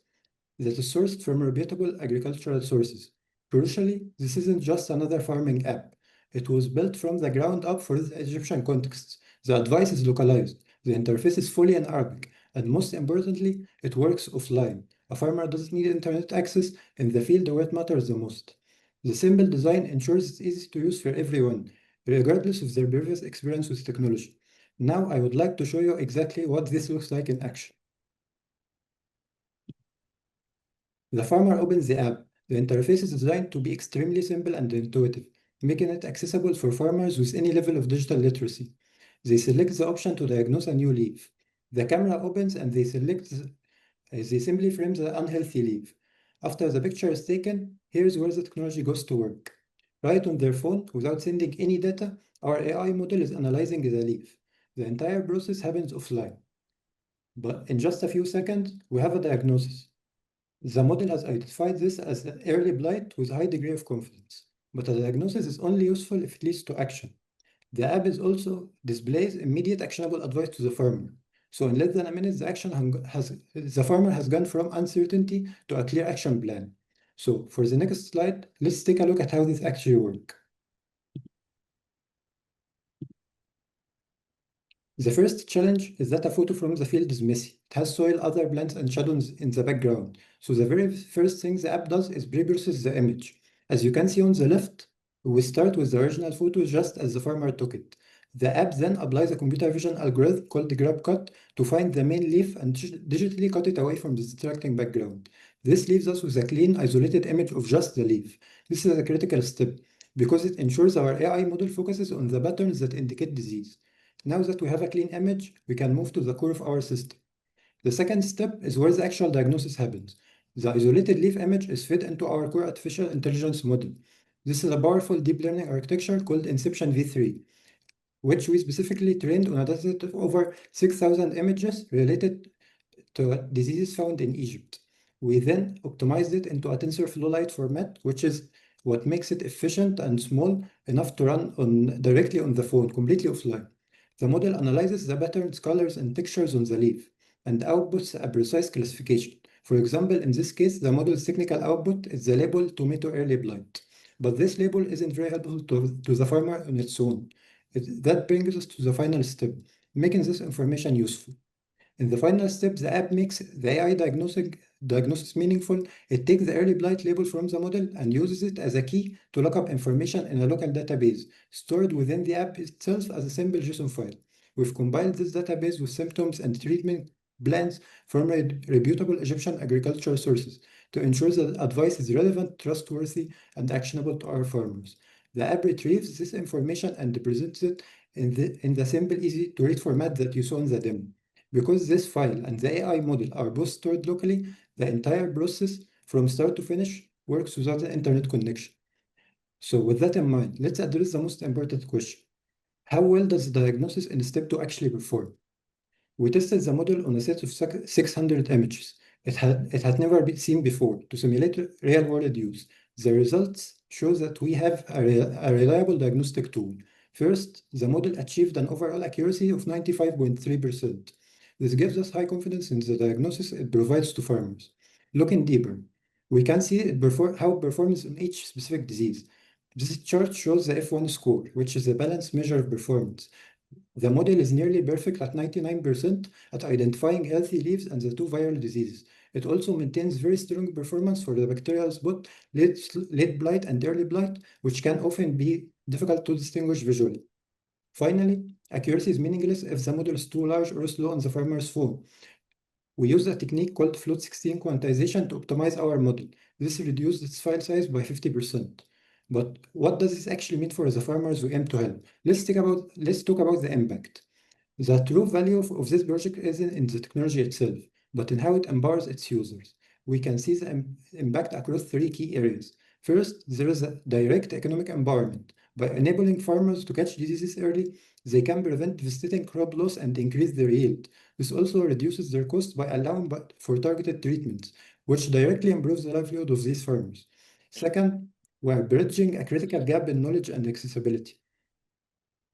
Speaker 7: that is sourced from reputable agricultural sources. Crucially, this isn't just another farming app. It was built from the ground up for the Egyptian context. The advice is localized, the interface is fully in Arabic, and most importantly, it works offline. A farmer doesn't need internet access in the field where it matters the most. The simple design ensures it's easy to use for everyone, regardless of their previous experience with technology. Now I would like to show you exactly what this looks like in action. The farmer opens the app. The interface is designed to be extremely simple and intuitive, making it accessible for farmers with any level of digital literacy. They select the option to diagnose a new leaf. The camera opens and they simply frame the unhealthy leaf. After the picture is taken, here's where the technology goes to work. Right on their phone, without sending any data, our AI model is analyzing the leaf. The entire process happens offline. But in just a few seconds, we have a diagnosis. The model has identified this as an early blight with a high degree of confidence. But a diagnosis is only useful if it leads to action. The app is also displays immediate actionable advice to the farmer. So in less than a minute, the farmer has gone from uncertainty to a clear action plan. So for the next slide, let's take a look at how this actually works. The first challenge is that a photo from the field is messy. It has soil, other plants, and shadows in the background. So the very first thing the app does is pre-process the image. As you can see on the left, we start with the original photo just as the farmer took it. The app then applies a computer vision algorithm called grab cut to find the main leaf and digitally cut it away from the distracting background. This leaves us with a clean, isolated image of just the leaf. This is a critical step because it ensures our AI model focuses on the patterns that indicate disease. Now that we have a clean image, we can move to the core of our system. The second step is where the actual diagnosis happens. The isolated leaf image is fed into our core artificial intelligence model. This is a powerful deep learning architecture called Inception v3, which we specifically trained on a dataset of over 6,000 images related to diseases found in Egypt. We then optimized it into a TensorFlow-Lite format, which is what makes it efficient and small enough to run directly on the phone, completely offline. The model analyzes the patterns, colors, and textures on the leaf and outputs a precise classification. For example, in this case, the model's technical output is the label tomato early blight. But this label isn't very helpful to the farmer on its own. That brings us to the final step, making this information useful. In the final step, the app makes the AI diagnosis meaningful. It takes the early blight label from the model and uses it as a key to look up information in a local database, stored within the app itself as a simple JSON file. We've compiled this database with symptoms and treatment plans from reputable Egyptian agricultural sources to ensure that advice is relevant, trustworthy, and actionable to our farmers. The app retrieves this information and presents it in the simple, easy-to-read format that you saw in the demo. Because this file and the AI model are both stored locally, the entire process from start to finish works without an internet connection. So with that in mind, let's address the most important question. How well does the diagnosis in step 2 actually perform? We tested the model on a set of 600 images. It had never been seen before to simulate real-world use. The results show that we have a reliable diagnostic tool. First, the model achieved an overall accuracy of 95.3%. This gives us high confidence in the diagnosis it provides to farmers. Looking deeper, we can see how it performs in each specific disease. This chart shows the F1 score, which is a balanced measure of performance. The model is nearly perfect at 99% at identifying healthy leaves and the two viral diseases. It also maintains very strong performance for the bacterial spot, late blight, and early blight, which can often be difficult to distinguish visually. Finally, accuracy is meaningless if the model is too large or slow on the farmer's phone. We use a technique called float 16 quantization to optimize our model. This reduced its file size by 50%. But what does this actually mean for the farmers we aim to help? Let's talk about the impact. The true value of this project isn't in the technology itself, but in how it empowers its users. We can see the impact across 3 key areas. First, there is a direct economic empowerment. By enabling farmers to catch diseases early, they can prevent devastating crop loss and increase their yield. This also reduces their costs by allowing for targeted treatments, which directly improves the livelihood of these farmers. Second, we are bridging a critical gap in knowledge and accessibility.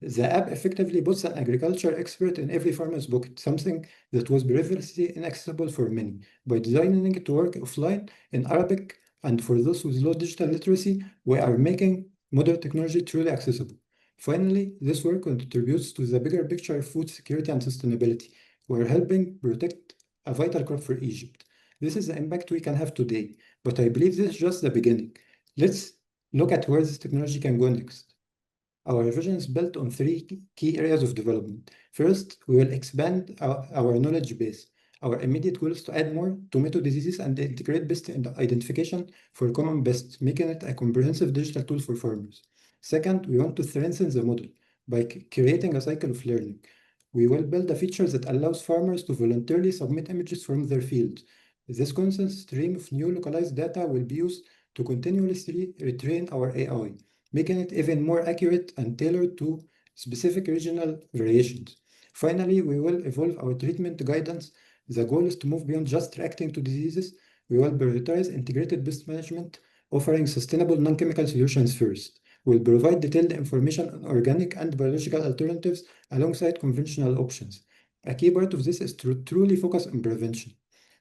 Speaker 7: The app effectively puts an agriculture expert in every farmer's pocket, something that was previously inaccessible for many. By designing it to work offline in Arabic and for those with low digital literacy, we are making modern technology truly accessible. Finally, this work contributes to the bigger picture of food security and sustainability. We're helping protect a vital crop for Egypt. This is the impact we can have today, but I believe this is just the beginning. Let's look at where this technology can go next. Our vision is built on 3 key areas of development. First, we will expand our knowledge base. Our immediate goal is to add more tomato diseases and integrate pest identification for common pests, making it a comprehensive digital tool for farmers. Second, we want to strengthen the model by creating a cycle of learning. We will build a feature that allows farmers to voluntarily submit images from their fields. This constant stream of new localized data will be used to continuously retrain our AI, making it even more accurate and tailored to specific regional variations. Finally, we will evolve our treatment guidance. The goal is to move beyond just reacting to diseases. We will prioritize integrated pest management, offering sustainable non-chemical solutions first. We'll provide detailed information on organic and biological alternatives alongside conventional options. A key part of this is to truly focus on prevention.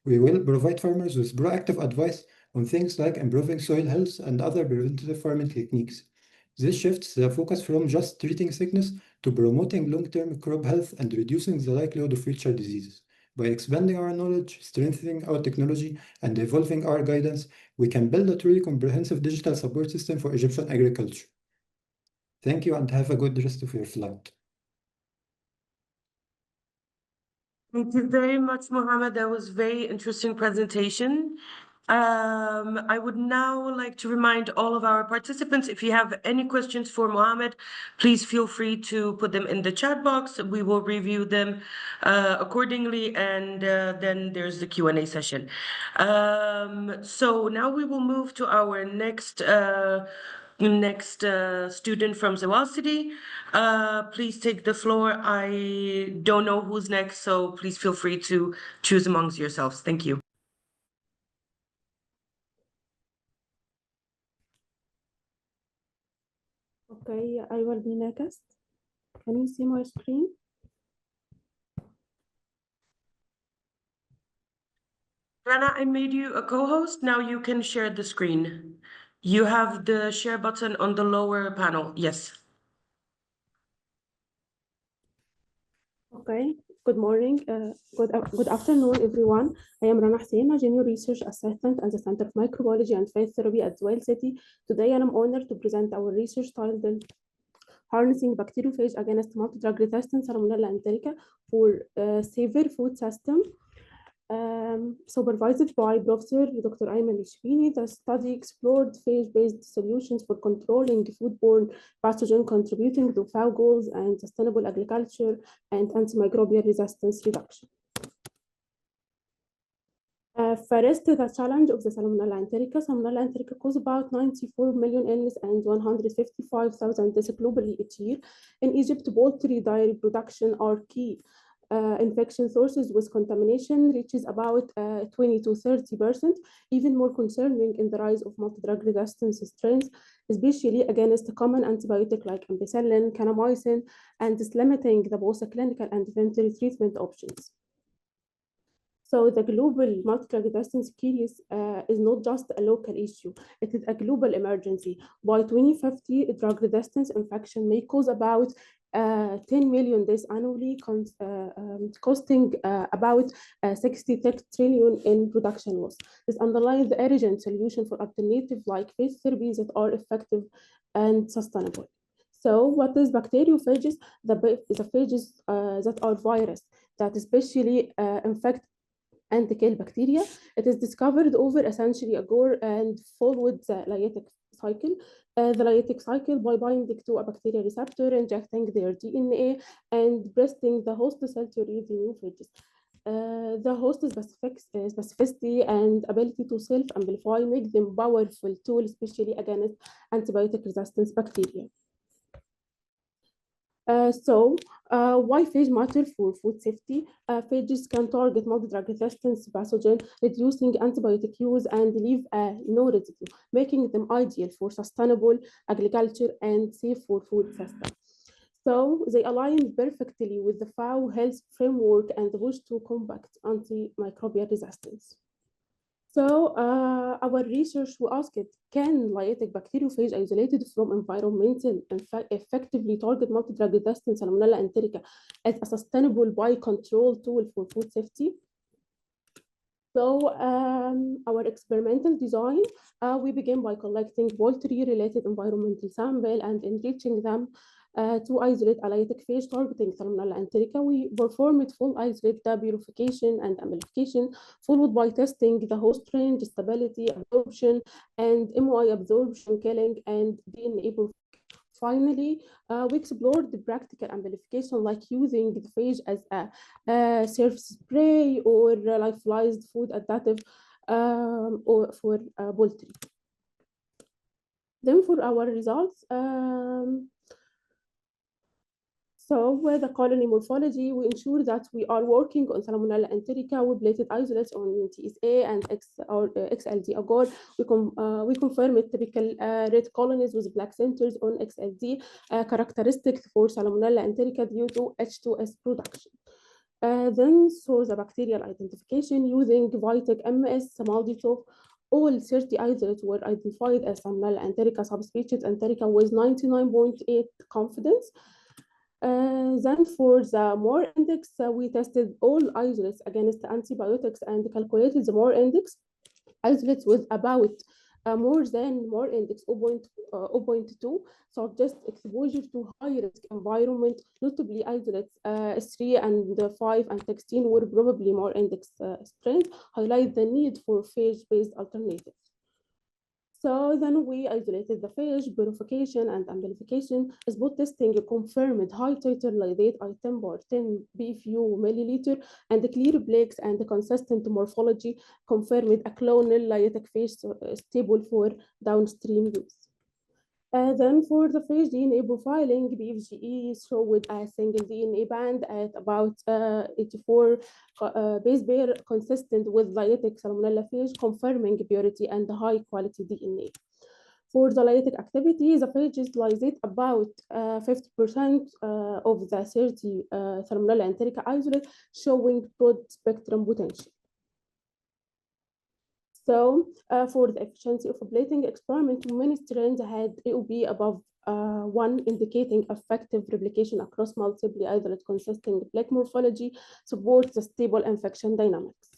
Speaker 7: We will provide farmers with proactive advice on things like improving soil health and other preventative farming techniques. This shifts the focus from just treating sickness to promoting long-term crop health and reducing the likelihood of future diseases. By expanding our knowledge, strengthening our technology, and evolving our guidance, we can build a truly comprehensive digital support system for Egyptian agriculture. Thank you and have a good rest of your flight.
Speaker 3: Thank you very much, Mohammed. That was a very interesting presentation. I would now like to remind all of our participants, if you have any questions for Mohammed, please feel free to put them in the chat box. We will review them accordingly, and then there's the Q&A session. So now we will move to our next student from Zewail City. Please take the floor. I don't know who's next, so please feel free to choose amongst yourselves. Thank you.
Speaker 8: Okay, I will be next. Can you see my screen?
Speaker 3: Rana, I made you a co-host. Now you can share the screen. You have the share button on the lower panel. Yes.
Speaker 8: Okay, good morning. Good afternoon, everyone. I am Rana Hussein, a junior research assistant at the Center of Microbiology and Phage Therapy at Zewail City. Today, I am honored to present our research titled Harnessing Bacteriophage Against Multi-Drug Resistant Salmonella Enterica for Severe Food System. supervised by Professor Dr. Ayman Ishbini. The study explored phage-based solutions for controlling foodborne pathogen contributing to FAO goals and sustainable agriculture and antimicrobial resistance reduction. First, the challenge of the Salmonella enterica. Salmonella enterica causes about 94 million illness and 155,000 deaths globally each year. In Egypt, poultry dairy production are key. Infection sources with contamination reaches about 20 to 30%, even more concerning in the rise of multi-drug resistance strains, especially against a common antibiotic like ampicillin, kanamycin, and is limiting the both clinical and veterinary treatment options. So the global multi-drug resistance case is not just a local issue, it is a global emergency. By 2050, drug resistance infection may cause about 10 million deaths annually, costing about 66 trillion in production loss. This underlines the urgent solution for alternatives like phage therapies that are effective and sustainable. So what is bacteriophages? The phages that are virus that especially infect and kill bacteria. It is discovered over a century ago and followed the lytic cycle. The lytic cycle by binding to a bacterial receptor, injecting their DNA, and breasting the host cell to read the new phages. The host specificity and ability to self-amplify make them powerful tools, especially against antibiotic resistance bacteria. Why phage matter for food safety? Phages can target multi-drug resistance pathogen, reducing antibiotic use and leave no residue, making them ideal for sustainable agriculture and safe for food system. So they align perfectly with the FAO health framework and the push to combat antimicrobial resistance. So our research, we asked, can lytic bacteriophage isolated from environmental effectively target multi-drug resistant Salmonella enterica as a sustainable biocontrol tool for food safety? So our experimental design, we began by collecting poultry-related environmental sample and enriching them to isolate a lytic phage targeting Salmonella enterica. We performed full isolate purification and amplification, followed by testing the host range, stability, absorption, and MOI absorption, killing, and DNA purification. Finally, we explored the practical amplification, like using the phage as a surface spray or lyophilized food additive or for poultry. Then for our results, with the colony morphology, we ensure that we are working on Salmonella enterica with plated isolates on TSA and XLD agar. We confirmed typical red colonies with black centers on XLD, characteristic for Salmonella enterica due to H2S production. Then the bacterial identification using Vitek MS Samalditov. All 30 isolates were identified as Salmonella enterica subspecies enterica with 99.8 confidence. Then for the MOR index, we tested all isolates against antibiotics and calculated the MOR index. Isolates with about more than MOR index 0.2, suggest exposure to high-risk environment, notably isolates 3 and 5 and 16 were probably MOR index strains, highlight the need for phage-based alternatives. So then we isolated the phage, purification, and amplification. Spot testing confirmed high titer lydate item per 10 BFU milliliter, and the clear plaques and the consistent morphology confirmed a clonal lytic phage stable for downstream use. Then for the phage DNA profiling, BFGE showed a single DNA band at about 84 base pair, consistent with lytic Salmonella phage, confirming purity and high quality DNA. For the lytic activity, the phages lysate about 50% of the 30 Salmonella enterica isolate, showing broad spectrum potential. So for the efficiency of a plating experiment, many strains had AOP above 1, indicating effective replication across multiple isolates consisting plaque morphology, supports the stable infection dynamics.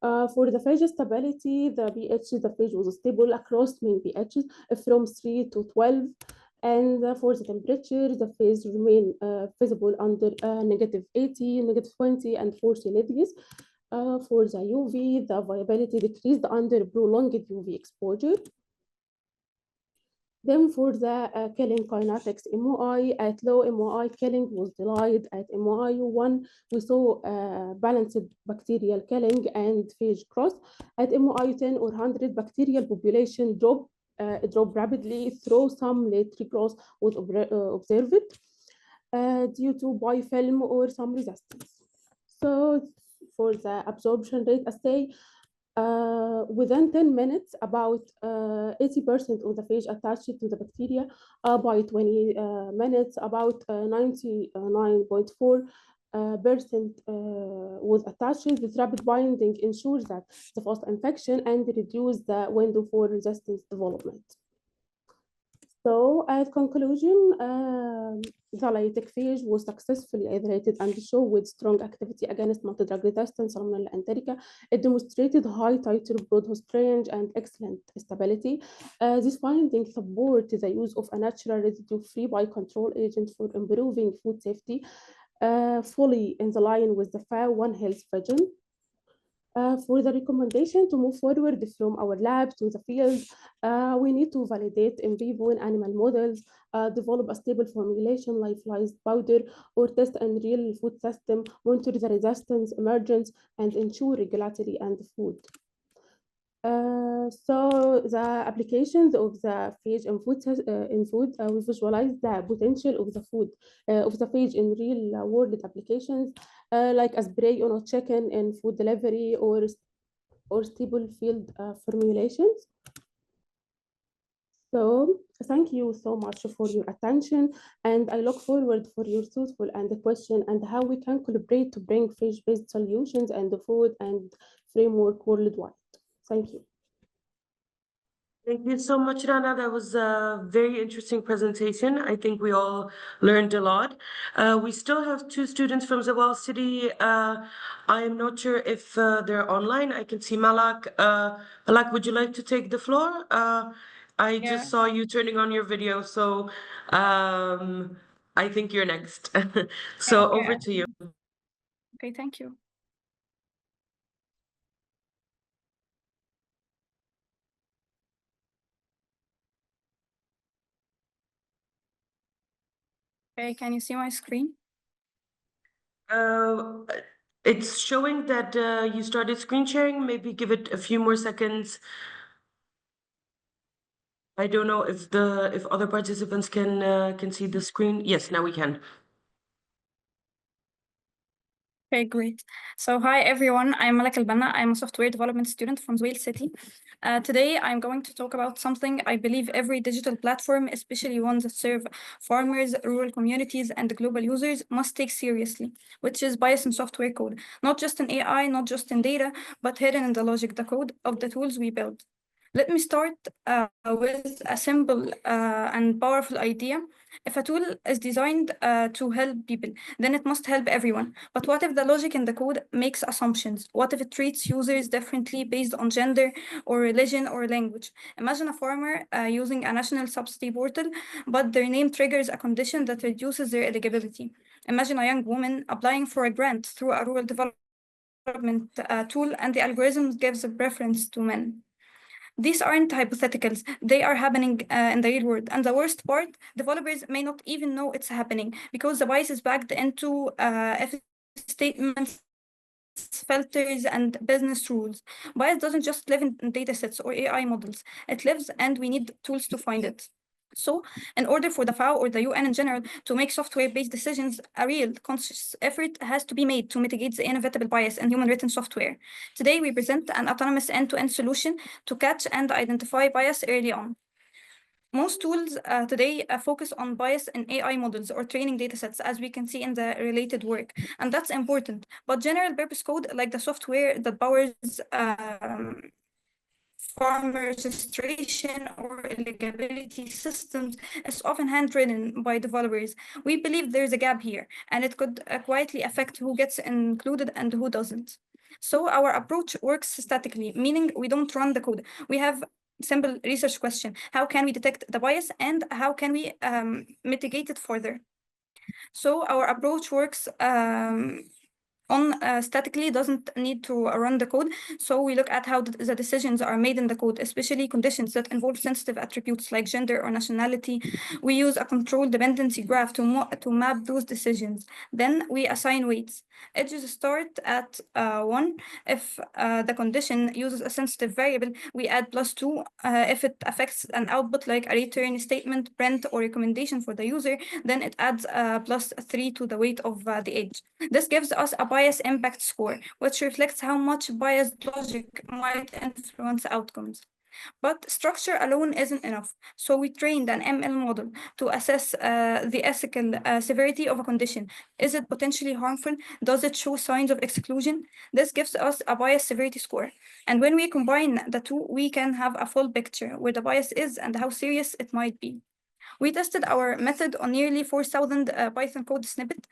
Speaker 8: For the phage stability, the pH, the phage was stable across main pHs from 3 to 12. And for the temperature, the phage remained visible under -80, -20, and 40 degrees. For the UV, the viability decreased under prolonged UV exposure. Then for the killing kinetics MOI, at low MOI, killing was delayed. At MOI 1, we saw balanced bacterial killing and phage cross. At MOI 10 or 100, bacterial population dropped rapidly, though some late regrowth was observed due to biofilm or some resistance. So for the absorption rate assay, within 10 minutes, about 80% of the phage attached to the bacteria. By 20 minutes, about 99.4% was attached. This rapid binding ensures that the fast infection and reduce the window for resistance development. So at conclusion, the lytic phage was successfully isolated and showed with strong activity against multi-drug resistant Salmonella enterica. It demonstrated high titer broad host range and excellent stability. This finding support the use of a natural residue-free biocontrol agent for improving food safety, fully in the line with the FAO One Health vision. For the recommendation to move forward from our lab to the field, we need to validate in vivo and animal models, develop a stable formulation, lyophilized powder, or test in real food system, monitor the resistance, emergence, and ensure regulatory and food. So the applications of the phage in food, we visualize the potential of the food of the phage in real world applications, like a spray on a chicken in food delivery or stable field formulations. So thank you so much for your attention, and I look forward for your thoughtful and the question and how we can collaborate to bring phage-based solutions and the food and framework worldwide. Thank you.
Speaker 3: Thank you so much, Rana. That was a very interesting presentation. I think we all learned a lot. We still have two students from Zewail City. I am not sure if they're online. I can see Malak. Malak, would you like to take the floor? I just saw you turning on your video, so I think you're next. So
Speaker 9: Okay.
Speaker 3: over to you.
Speaker 9: Okay, thank you. Okay, can you see my screen?
Speaker 3: It's showing that you started screen sharing. Maybe give it a few more seconds. I don't know if other participants can see the screen. Yes, now we can.
Speaker 9: Okay, great. So hi everyone, I'm Malak Albanna. I'm a software development student from Zewail City. Today I'm going to talk about something I believe every digital platform, especially ones that serve farmers, rural communities, and global users, must take seriously, which is bias in software code. Not just in AI, not just in data, but hidden in the logic, the code of the tools we build. Let me start with a simple and powerful idea. If a tool is designed to help people, then it must help everyone. But what if the logic in the code makes assumptions? What if it treats users differently based on gender or religion or language? Imagine a farmer using a national subsidy portal, but their name triggers a condition that reduces their eligibility. Imagine a young woman applying for a grant through a rural development tool, and the algorithm gives a preference to men. These aren't hypotheticals, they are happening in the real world. And the worst part, developers may not even know it's happening because the bias is backed into if statements, filters, and business rules. Bias doesn't just live in datasets or AI models. It lives, and we need tools to find it. So, in order for the FAO or the UN in general to make software-based decisions, a real conscious effort has to be made to mitigate the inevitable bias in human-written software. Today, we present an autonomous end-to-end solution to catch and identify bias early on. Most tools today focus on bias in AI models or training datasets, as we can see in the related work, and that's important. But general purpose code, like the software that powers farm registration or eligibility systems, is often handwritten by developers. We believe there's a gap here, and it could quietly affect who gets included and who doesn't. So our approach works statically, meaning we don't run the code. We have simple research question: how can we detect the bias, and how can we mitigate it further? So our approach works statically, doesn't need to run the code. So we look at how the decisions are made in the code, especially conditions that involve sensitive attributes like gender or nationality. We use a control dependency graph to map those decisions. Then we assign weights. Edges start at 1. If the condition uses a sensitive variable, we add +2. If it affects an output like a return statement, print, or recommendation for the user, then it adds +3 to the weight of the edge. This gives us a bias impact score, which reflects how much biased logic might influence outcomes. But structure alone isn't enough. So we trained an ML model to assess the ethical severity of a condition. Is it potentially harmful? Does it show signs of exclusion? This gives us a bias severity score. And when we combine the two, we can have a full picture where the bias is and how serious it might be. We tested our method on nearly 4,000 Python code snippets,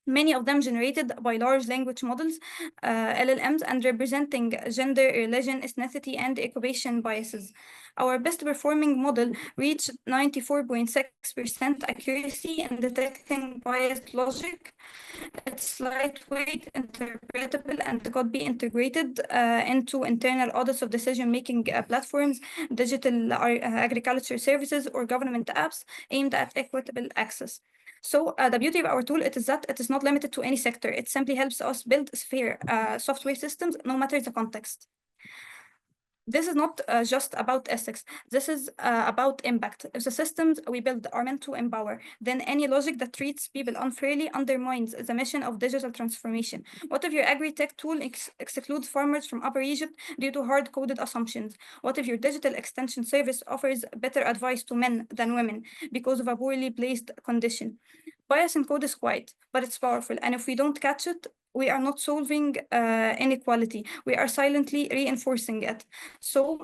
Speaker 9: many of them generated by large language models, LLMs, and representing gender, religion, ethnicity, and occupation biases. Our best performing model reached 94.6% accuracy in detecting biased logic. It's lightweight, interpretable, and could be integrated into internal audits of decision-making platforms, digital agriculture services, or government apps aimed at equitable access. So the beauty of our tool is that it is not limited to any sector. It simply helps us build fair software systems, no matter the context. This is not just about ethics. This is about impact. If the systems we build are meant to empower, then any logic that treats people unfairly undermines the mission of digital transformation. What if your agri-tech tool excludes farmers from Upper Egypt due to hard-coded assumptions? What if your digital extension service offers better advice to men than women because of a poorly placed condition? Bias in code is quiet, but it's powerful. And if we don't catch it, we are not solving inequality. We are silently reinforcing it. So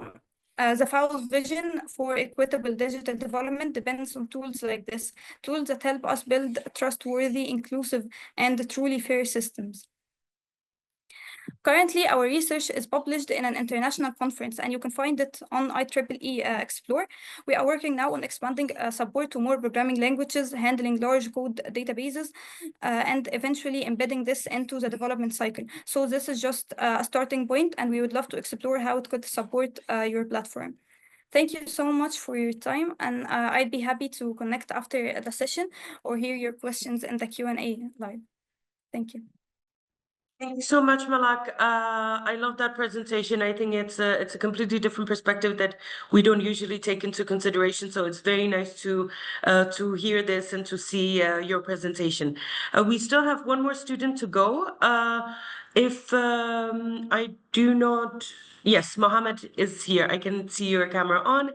Speaker 9: the FAO's vision for equitable digital development depends on tools like this, tools that help us build trustworthy, inclusive, and truly fair systems. Currently, our research is published in an international conference, and you can find it on IEEE Explore. We are working now on expanding support to more programming languages, handling large code databases, and eventually embedding this into the development cycle. So this is just a starting point, and we would love to explore how it could support your platform. Thank you so much for your time, and I'd be happy to connect after the session or hear your questions in the Q&A live. Thank you.
Speaker 3: Thank you so much, Malak. I love that presentation. I think it's a completely different perspective that we don't usually take into consideration. So it's very nice to hear this and to see your presentation. We still have one more student to go. If I do not, yes, Mohammed is here. I can see your camera on.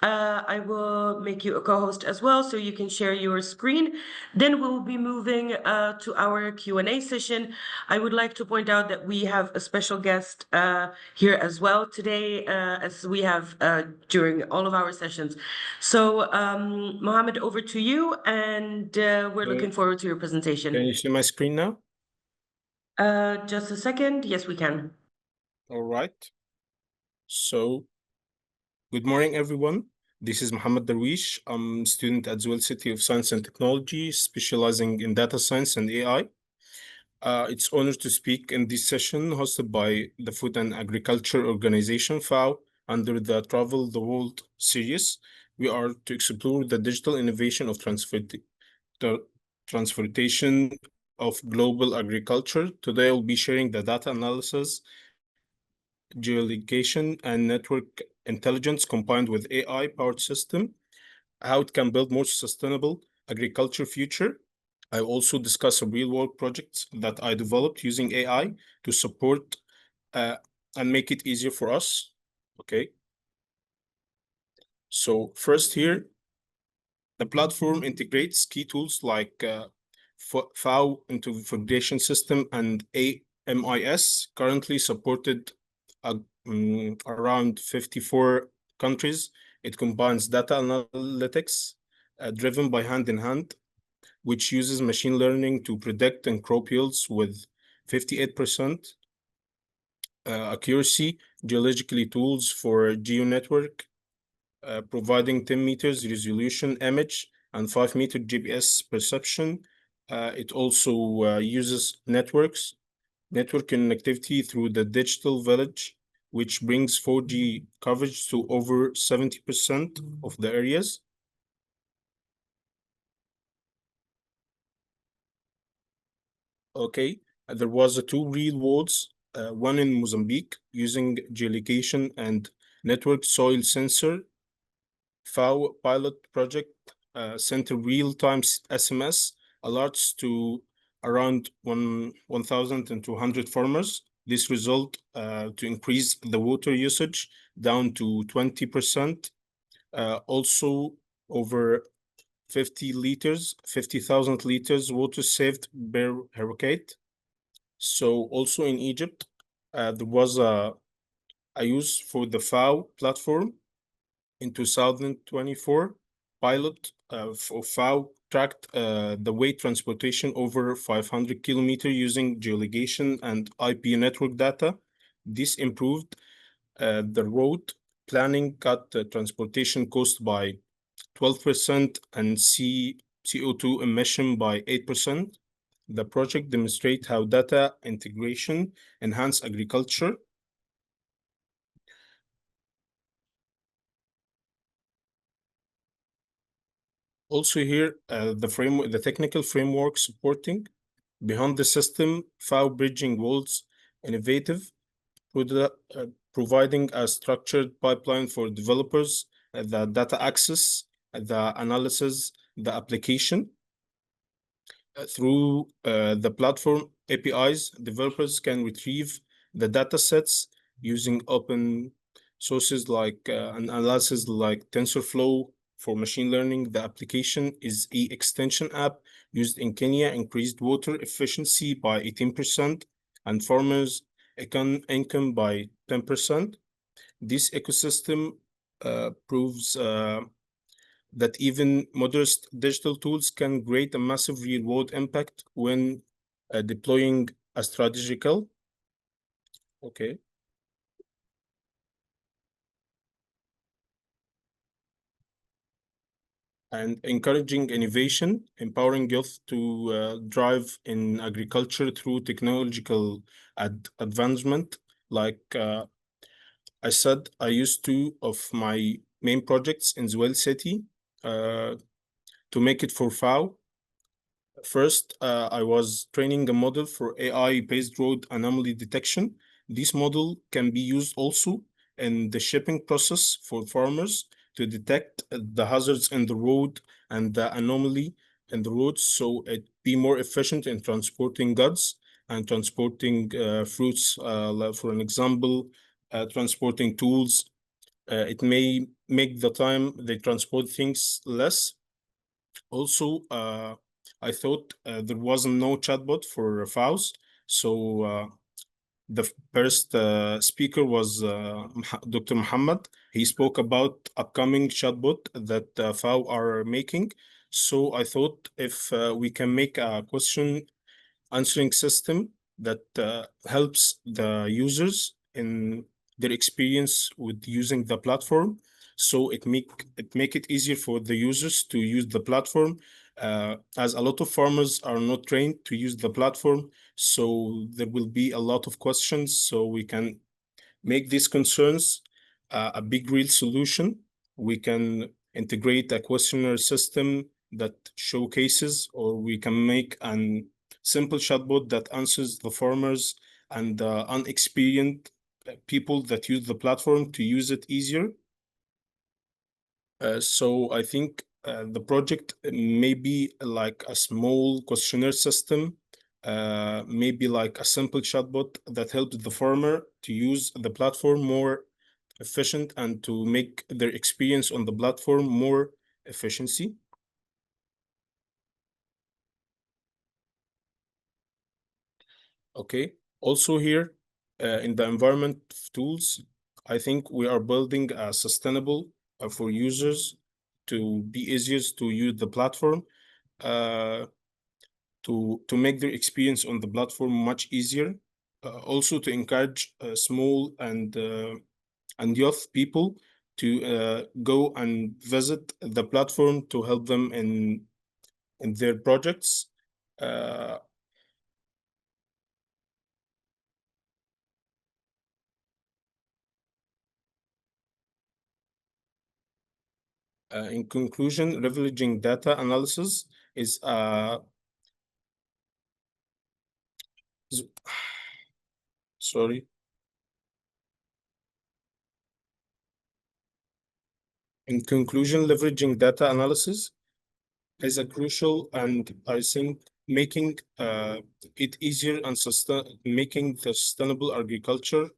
Speaker 3: I will make you a co-host as well, so you can share your screen. Then we'll be moving to our Q&A session. I would like to point out that we have a special guest here as well today, as we have during all of our sessions. So, Mohammed, over to you, and we're looking forward to your presentation.
Speaker 10: Can you see my screen now?
Speaker 3: Just a second. Yes, we can.
Speaker 10: All right. So, good morning, everyone. This is Mohammed Darwish. I'm a student at Zewail City of Science and Technology, specializing in data science and AI. It's an honor to speak in this session hosted by the Food and Agriculture Organization, FAO, under the Travel the World series. We are to explore the digital innovation of transportation of global agriculture. Today, I'll be sharing the data analysis, geolocation, and network intelligence combined with AI-powered system, how it can build more sustainable agriculture future. I also discuss a real-world projects that I developed using AI to support and make it easier for us. Okay. So first here, the platform integrates key tools like FAO integration system and AMIS, currently supported around 54 countries. It combines data analytics driven by hand-in-hand, which uses machine learning to predict and crop yields with 58% accuracy, geologically tools for GeoNetwork, providing 10 meters resolution image and 5 meter GPS perception, It also uses network connectivity through the digital village, which brings 4G coverage to over 70% of the areas. Okay, there was two real worlds, one in Mozambique using geolocation and network soil sensor. FAO pilot project sent a real-time SMS alerts to around 1,200 farmers. This result to increase the water usage down to 20%. Also, over 50,000 liters water saved per hurricane. So also in Egypt, there was a use for the FAO platform in 2024. Pilot for FAO tracked the weight transportation over 500 kilometers using geolocation and IP network data. This improved the road planning, cut the transportation cost by 12% and CO2 emission by 8%. The project demonstrates how data integration enhance agriculture. Also here, the technical framework supporting behind the system, FAO bridging worlds, innovative, providing a structured pipeline for developers, the data access, the analysis, the application. Through the platform APIs, developers can retrieve the data sets using open sources like analysis like TensorFlow for machine learning. The application is an extension app used in Kenya, increased water efficiency by 18% and farmers' income by 10%. This ecosystem proves that even modest digital tools can create a massive real-world impact when deploying a strategical. Okay. And encouraging innovation, empowering youth to drive in agriculture through technological advancement. Like I said, I used two of my main projects in Zewail City to make it for FAO. First, I was training a model for AI-based road anomaly detection. This model can be used also in the shipping process for farmers to detect the hazards in the road and the anomaly in the road, so it be more efficient in transporting goods and transporting fruits. For an example, transporting tools. It may make the time they transport things less. Also, I thought there was no chatbot for FAOs, so the first speaker was Dr. Muhammad. He spoke about upcoming chatbot that FAO are making. So I thought if we can make a question answering system that helps the users in their experience with using the platform, so it make it easier for the users to use the platform, as a lot of farmers are not trained to use the platform, so there will be a lot of questions, so we can make these concerns a big real solution. We can integrate a questionnaire system that showcases, or we can make an simple chatbot that answers the farmers and the unexperienced people that use the platform to use it easier. So I think the project may be like a small questionnaire system, maybe like a simple chatbot that helps the farmer to use the platform more efficient and to make their experience on the platform more efficiency. Okay. Also here, in the environment tools, I think we are building a sustainable for users to be easier to use the platform, to make their experience on the platform much easier. Also to encourage small and youth people to go and visit the platform to help them in their projects. In conclusion, leveraging data analysis is sorry. In conclusion, leveraging data analysis is a crucial, and I think making it easier and making sustainable agriculture.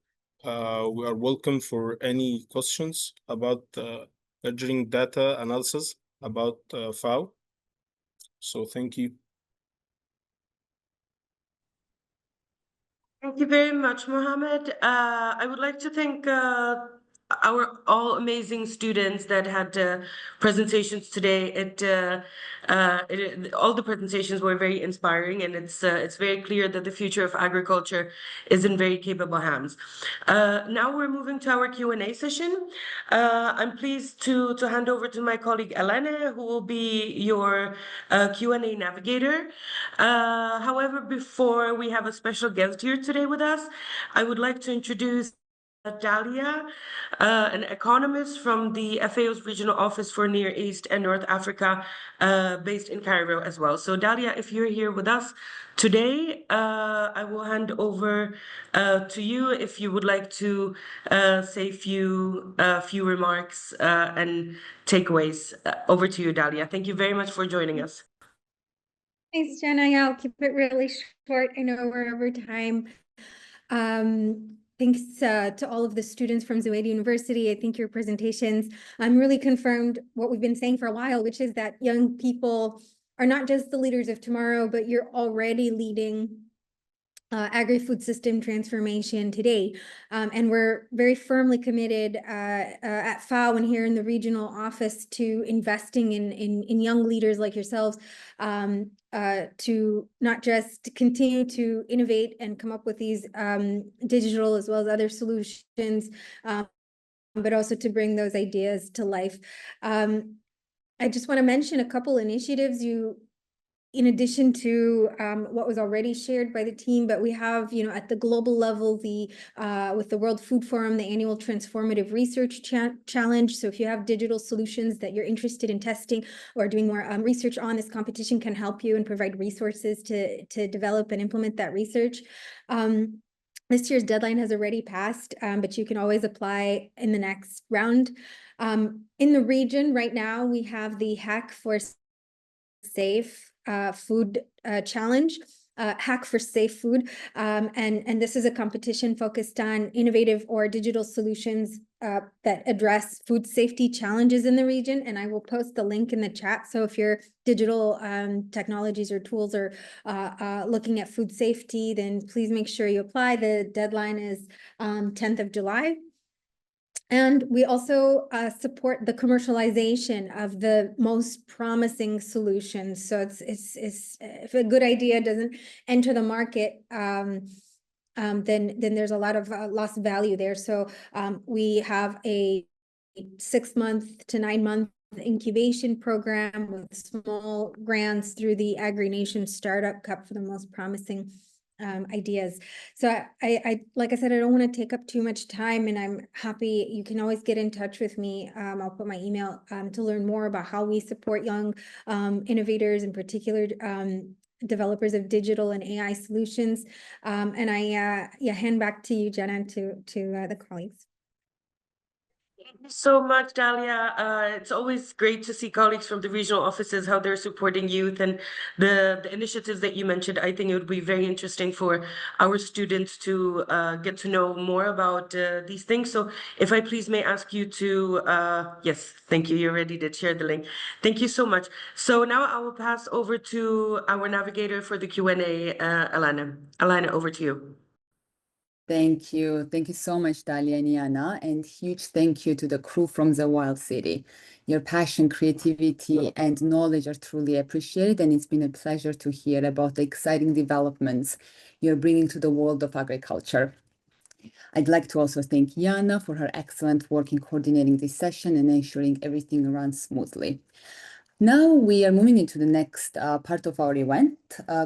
Speaker 10: We are welcome for any questions about leveraging data analysis about FAO. So thank you.
Speaker 3: Thank you very much, Mohammed. I would like to thank our all amazing students that had presentations today. All the presentations were very inspiring, and it's very clear that the future of agriculture is in very capable hands. Now we're moving to our Q&A session. I'm pleased to hand over to my colleague Elena, who will be your Q&A navigator. However, before we have a special guest here today with us, I would like to introduce Dalia, an economist from the FAO's Regional Office for Near East and North Africa, based in Cairo as well. So Dalia, if you're here with us today, I will hand over to you if you would like to say a few remarks and takeaways. Over to you, Dalia. Thank you very much for joining us.
Speaker 11: Thanks, Jenna. Yeah, I'll keep it really short. I know we're over time. Thanks to all of the students from Zewail University. I think your presentations really confirmed what we've been saying for a while, which is that young people are not just the leaders of tomorrow, but you're already leading agri-food system transformation today. And we're very firmly committed at FAO and here in the regional office to investing in young leaders like yourselves to not just continue to innovate and come up with these digital as well as other solutions, but also to bring those ideas to life. I just want to mention a couple initiatives in addition to what was already shared by the team, but we have, at the global level, with the World Food Forum, the annual Transformative Research Challenge. So if you have digital solutions that you're interested in testing or doing more research on, this competition can help you and provide resources to develop and implement that research. This year's deadline has already passed, but you can always apply in the next round. In the region right now, we have the Hack for Safe Food Challenge, Hack for Safe Food. And this is a competition focused on innovative or digital solutions that address food safety challenges in the region. And I will post the link in the chat. So if your digital technologies or tools are looking at food safety, then please make sure you apply. The deadline is 10th of July. And we also support the commercialization of the most promising solutions. So it's if a good idea doesn't enter the market, then there's a lot of lost value there. So we have a 6-month to 9-month incubation program with small grants through the AgriNation Startup Cup for the most promising ideas. So I like I said, I don't want to take up too much time, and I'm happy you can always get in touch with me. I'll put my email to learn more about how we support young innovators, in particular developers of digital and AI solutions. And I hand back to you, Jenna, to the colleagues.
Speaker 3: Thank you so much, Dalia. It's always great to see colleagues from the regional offices, how they're supporting youth, and the initiatives that you mentioned. I think it would be very interesting for our students to get to know more about these things. So if I please may ask you to, yes, thank you. You already did share the link. Thank you so much. So now I will pass over to our navigator for the Q&A, Alana. Alana, over to you.
Speaker 12: Thank you. Thank you so much, Dalia and Yana, and huge thank you to the crew from Zewail City. Your passion, creativity, and knowledge are truly appreciated, and it's been a pleasure to hear about the exciting developments you're bringing to the world of agriculture. I'd like to also thank Yana for her excellent work in coordinating this session and ensuring everything runs smoothly. Now we are moving into the next part of our event,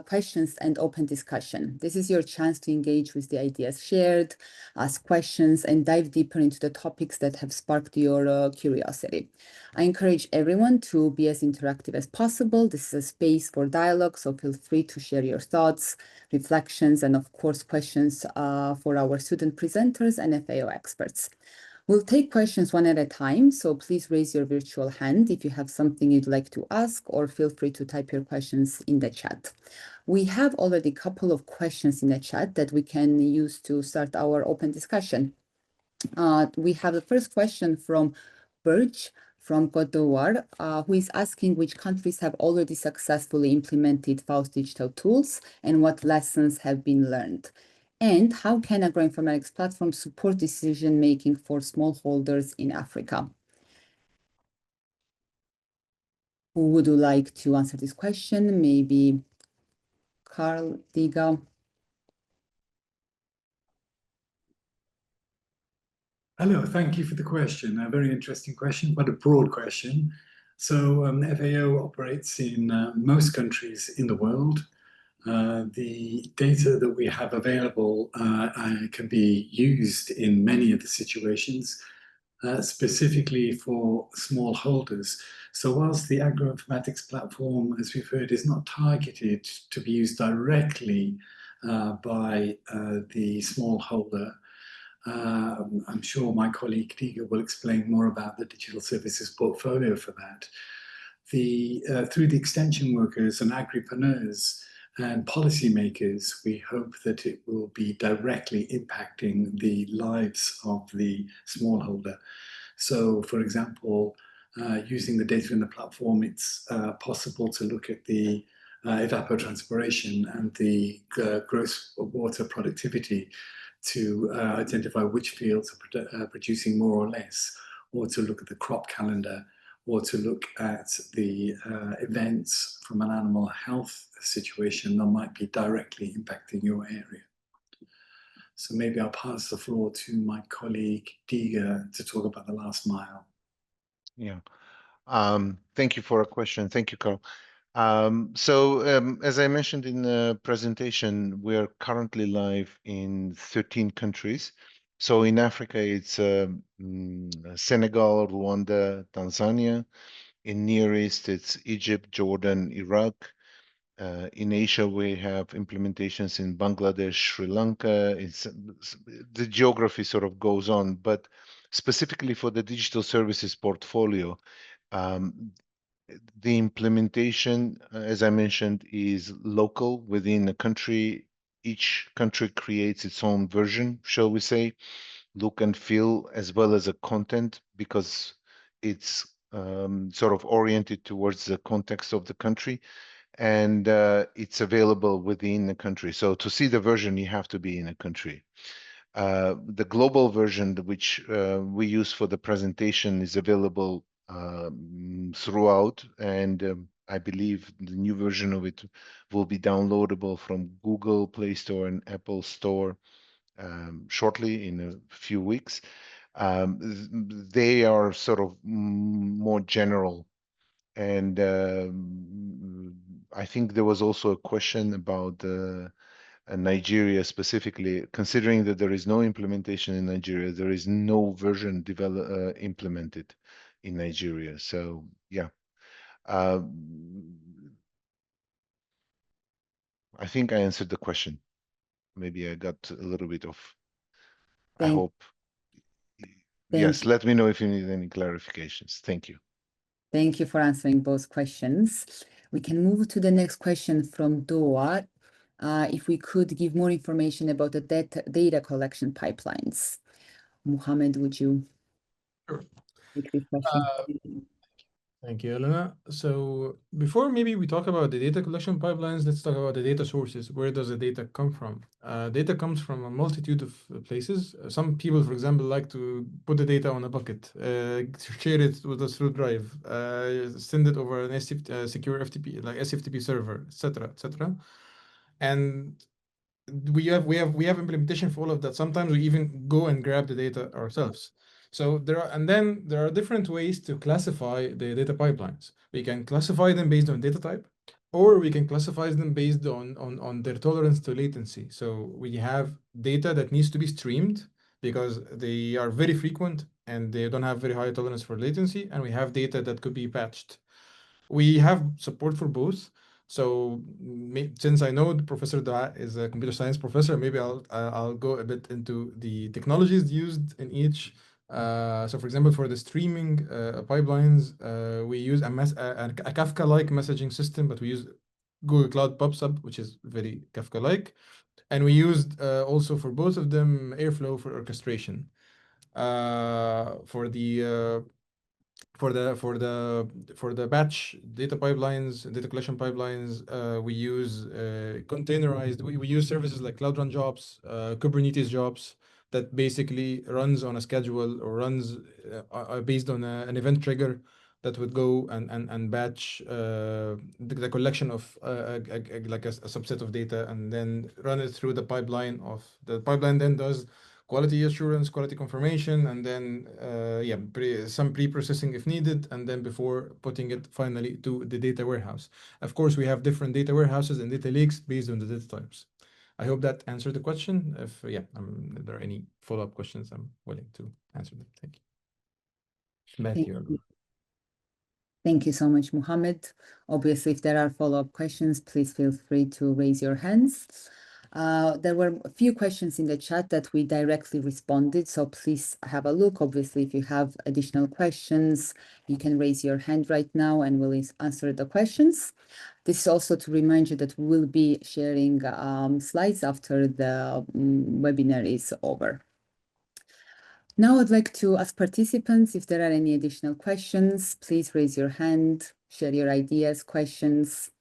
Speaker 12: questions and open discussion. This is your chance to engage with the ideas shared, ask questions, and dive deeper into the topics that have sparked your curiosity. I encourage everyone to be as interactive as possible. This is a space for dialogue, so feel free to share your thoughts, reflections, and of course, questions for our student presenters and FAO experts. We'll take questions one at a time, so please raise your virtual hand if you have something you'd like to ask, or feel free to type your questions in the chat. We have already a couple of questions in the chat that we can use to start our open discussion. We have the first question from Birch from Cote d'Ivoire, who is asking which countries have already successfully implemented FAO's digital tools and what lessons have been learned. And how can agro-informatics platform support decision-making for smallholders in Africa? Who would you like to answer this question? Maybe Carl, Diga?
Speaker 1: Hello, thank you for the question. A very interesting question, but a broad question. So FAO operates in most countries in the world. The data that we have available can be used in many of the situations, specifically for smallholders. So whilst the agro-informatics platform, as we've heard, is not targeted to be used directly by the smallholder, I'm sure my colleague Diga will explain more about the digital services portfolio for that. Through the extension workers and agripreneurs and policymakers, we hope that it will be directly impacting the lives of the smallholder. So, for example, using the data in the platform, it's possible to look at the evapotranspiration and the gross water productivity to identify which fields are producing more or less, or to look at the crop calendar, or to look at the events from an animal health situation that might be directly impacting your area. So maybe I'll pass the floor to my colleague Diga to talk about the last mile.
Speaker 6: Yeah. Thank you for a question. Thank you, Carl. As I mentioned in the presentation, we are currently live in 13 countries. So in Africa, it's Senegal, Rwanda, Tanzania. In Near East, it's Egypt, Jordan, Iraq. In Asia, we have implementations in Bangladesh, Sri Lanka. The geography sort of goes on, but specifically for the digital services portfolio, the implementation, as I mentioned, is local within a country. Each country creates its own version, shall we say, look and feel, as well as a content, because it's sort of oriented towards the context of the country, and it's available within the country. So to see the version, you have to be in a country. The global version, which we use for the presentation, is available throughout, and I believe the new version of it will be downloadable from Google Play Store and Apple Store shortly, in a few weeks. They are sort of more general, and I think there was also a question about Nigeria specifically. Considering that there is no implementation in Nigeria, there is no version implemented in Nigeria. So yeah, I think I answered the question. Maybe I got a little bit of. I hope. Yes, let me know if you need any clarifications. Thank you.
Speaker 12: Thank you for answering both questions. We can move to the next question from Doa. If we could give more information about the data collection pipelines. Mohammed, would you take this question?
Speaker 5: Thank you, Elena. So before maybe we talk about the data collection pipelines, let's talk about the data sources. Where does the data come from? Data comes from a multitude of places. Some people, for example, like to put the data on a bucket, share it with us through Drive, send it over an secure FTP, like SFTP server, etc., etc. And we have implementation for all of that. Sometimes we even go and grab the data ourselves. So there are different ways to classify the data pipelines. We can classify them based on data type, or we can classify them based on their tolerance to latency. So we have data that needs to be streamed because they are very frequent and they don't have very high tolerance for latency, and we have data that could be patched. We have support for both. So since I know the Professor Da is a computer science professor, maybe I'll go a bit into the technologies used in each. So for example, for the streaming pipelines, we use a Kafka-like messaging system, but we use Google Cloud PubSub, which is very Kafka-like. And we used also for both of them Airflow for orchestration. For the batch data pipelines, data collection pipelines, we use containerized. We use services like Cloud Run jobs, Kubernetes jobs that basically runs on a schedule or runs based on an event trigger that would go and batch the collection of like a subset of data and then run it through the pipeline. The pipeline then does quality assurance, quality confirmation, and then some pre-processing if needed, and then before putting it finally to the data warehouse. Of course, we have different data warehouses and data lakes based on the data types. I hope that answered the question. If there are any follow-up questions, I'm willing to answer them. Thank you. Back to you.
Speaker 12: Thank you so much, Mohammed. Obviously, if there are follow-up questions, please feel free to raise your hands. There were a few questions in the chat that we directly responded, so please have a look. Obviously, if you have additional questions, you can raise your hand right now and we'll answer the questions. This is also to remind you that we will be sharing slides after the webinar is over. Now I'd like to ask participants if there are any additional questions. Please raise your hand, share your ideas, questions.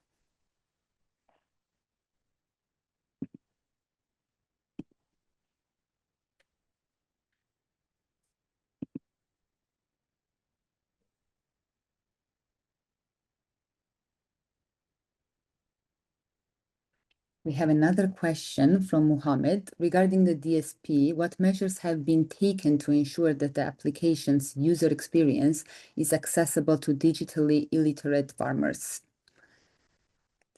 Speaker 12: We have another question from Mohammed regarding the DSP. What measures have been taken to ensure that the application's user experience is accessible to digitally illiterate farmers?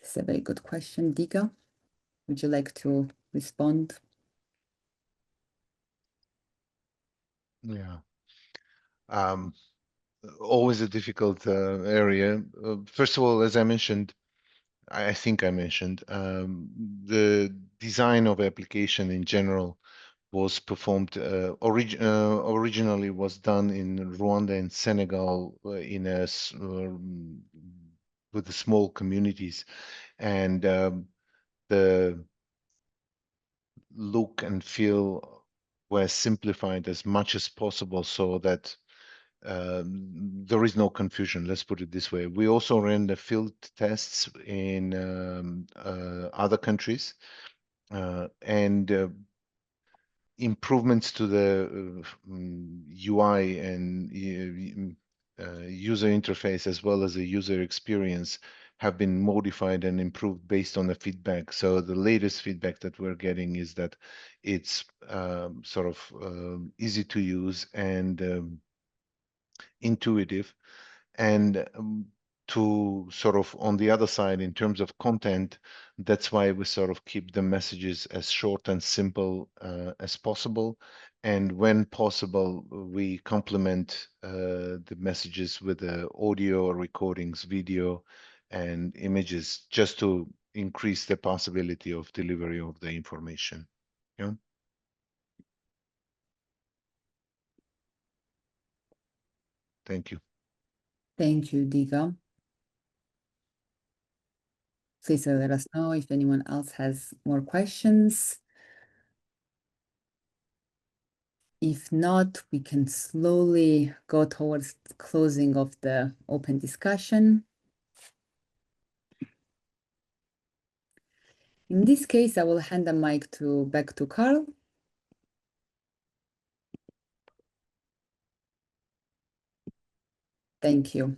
Speaker 12: This is a very good question. Diga, would you like to respond?
Speaker 6: Yeah. Always a difficult area. First of all, as I mentioned, I think I mentioned, the design of application in general was performed originally was done in Rwanda and Senegal with the small communities, and the look and feel were simplified as much as possible so that there is no confusion. Let's put it this way. We also ran the field tests in other countries and improvements to the UI and user interface as well as the user experience have been modified and improved based on the feedback. So the latest feedback that we're getting is that it's sort of easy to use and intuitive, and to sort of on the other side in terms of content, that's why we sort of keep the messages as short and simple as possible, and when possible we complement the messages with the audio recordings, video and images, just to increase the possibility of delivery of the information. Yeah. Thank you.
Speaker 12: Thank you, Diga. Please let us know if anyone else has more questions. If not, we can slowly go towards the closing of the open discussion. In this case, I will hand the mic back to Carl. Thank you.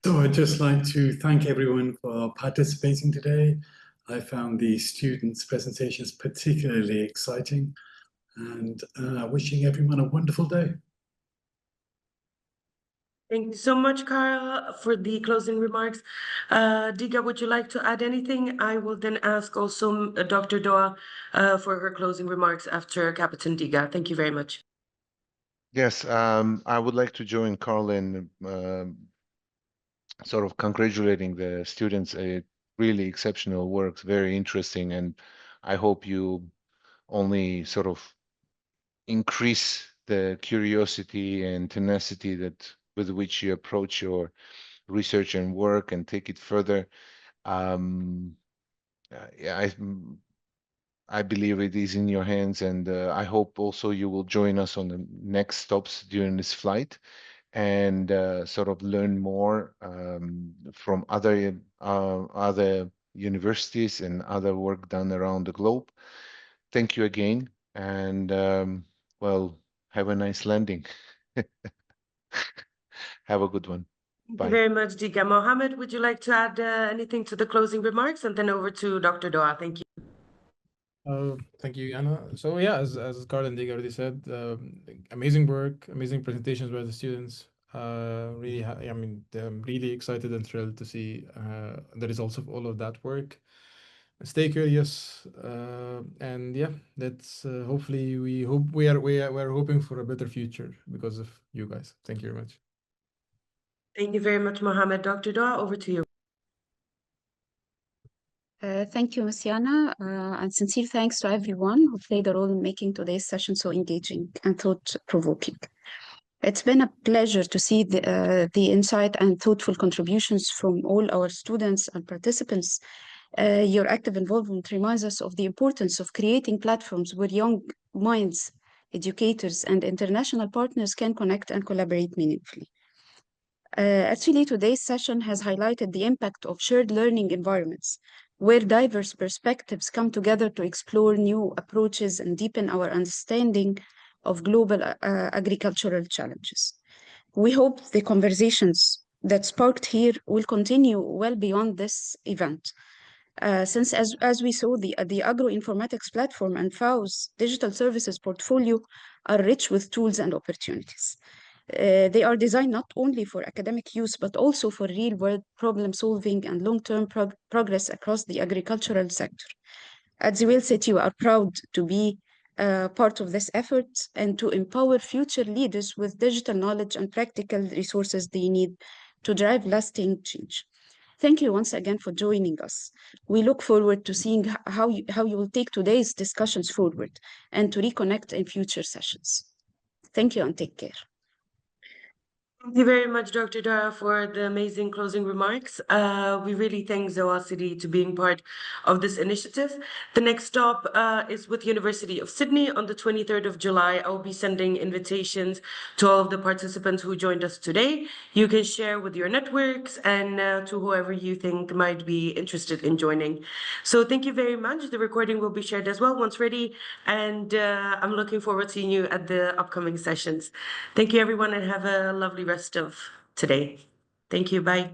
Speaker 1: So I'd just like to thank everyone for participating today. I found the students' presentations particularly exciting. and wishing everyone a wonderful day.
Speaker 3: Thank you so much, Carl, for the closing remarks. Diga, would you like to add anything? I will then ask also Dr. Doa for her closing remarks after Captain Diga. Thank you very much.
Speaker 6: Yes, I would like to join Carl in sort of congratulating the students. Really exceptional work, very interesting, and I hope you only sort of increase the curiosity and tenacity with which you approach your research and work and take it further. Yeah, I believe it is in your hands, and I hope also you will join us on the next stops during this flight and sort of learn more from other universities and other work done around the globe. Thank you again, and well, have a nice landing. Have a good one.
Speaker 3: Thank you very much, Diga. Mohammed, would you like to add anything to the closing remarks? And then over to Dr. Doa. Thank you.
Speaker 5: Thank you, Anna. So yeah, as Carl and Dig already said, amazing work, amazing presentations by the students. Really, I mean, I'm really excited and thrilled to see the results of all of that work. Stay curious, and yeah, let's hopefully we're hoping for a better future because of you guys. Thank you very much.
Speaker 3: Thank you very much, Mohammed. Dr. Doa, over to you.
Speaker 4: Thank you, Missiana, and sincere thanks to everyone who played a role in making today's session so engaging and thought-provoking. It's been a pleasure to see the insight and thoughtful contributions from all our students and participants. Your active involvement reminds us of the importance of creating platforms where young minds, educators, and international partners can connect and collaborate meaningfully. Actually, today's session has highlighted the impact of shared learning environments, where diverse perspectives come together to explore new approaches and deepen our understanding of global agricultural challenges. We hope the conversations that sparked here will continue well beyond this event. Since, as we saw, the Agro-informatics Platform and FAO's digital services portfolio are rich with tools and opportunities. They are designed not only for academic use, but also for real-world problem solving and long-term progress across the agricultural sector. At Zewail City, we are proud to be part of this effort and to empower future leaders with digital knowledge and practical resources they need to drive lasting change. Thank you once again for joining us. We look forward to seeing how you will take today's discussions forward and to reconnect in future sessions. Thank you and take care.
Speaker 3: Thank you very much, Dr. Dara, for the amazing closing remarks. We really thank Zewail City to being part of this initiative. The next stop is with University of Sydney on the 23rd of July. I'll be sending invitations to all of the participants who joined us today. You can share with your networks and to whoever you think might be interested in joining. So thank you very much. The recording will be shared as well once ready. And I'm looking forward to seeing you at the upcoming sessions. Thank you, everyone, and have a lovely rest of today. Thank you. Bye.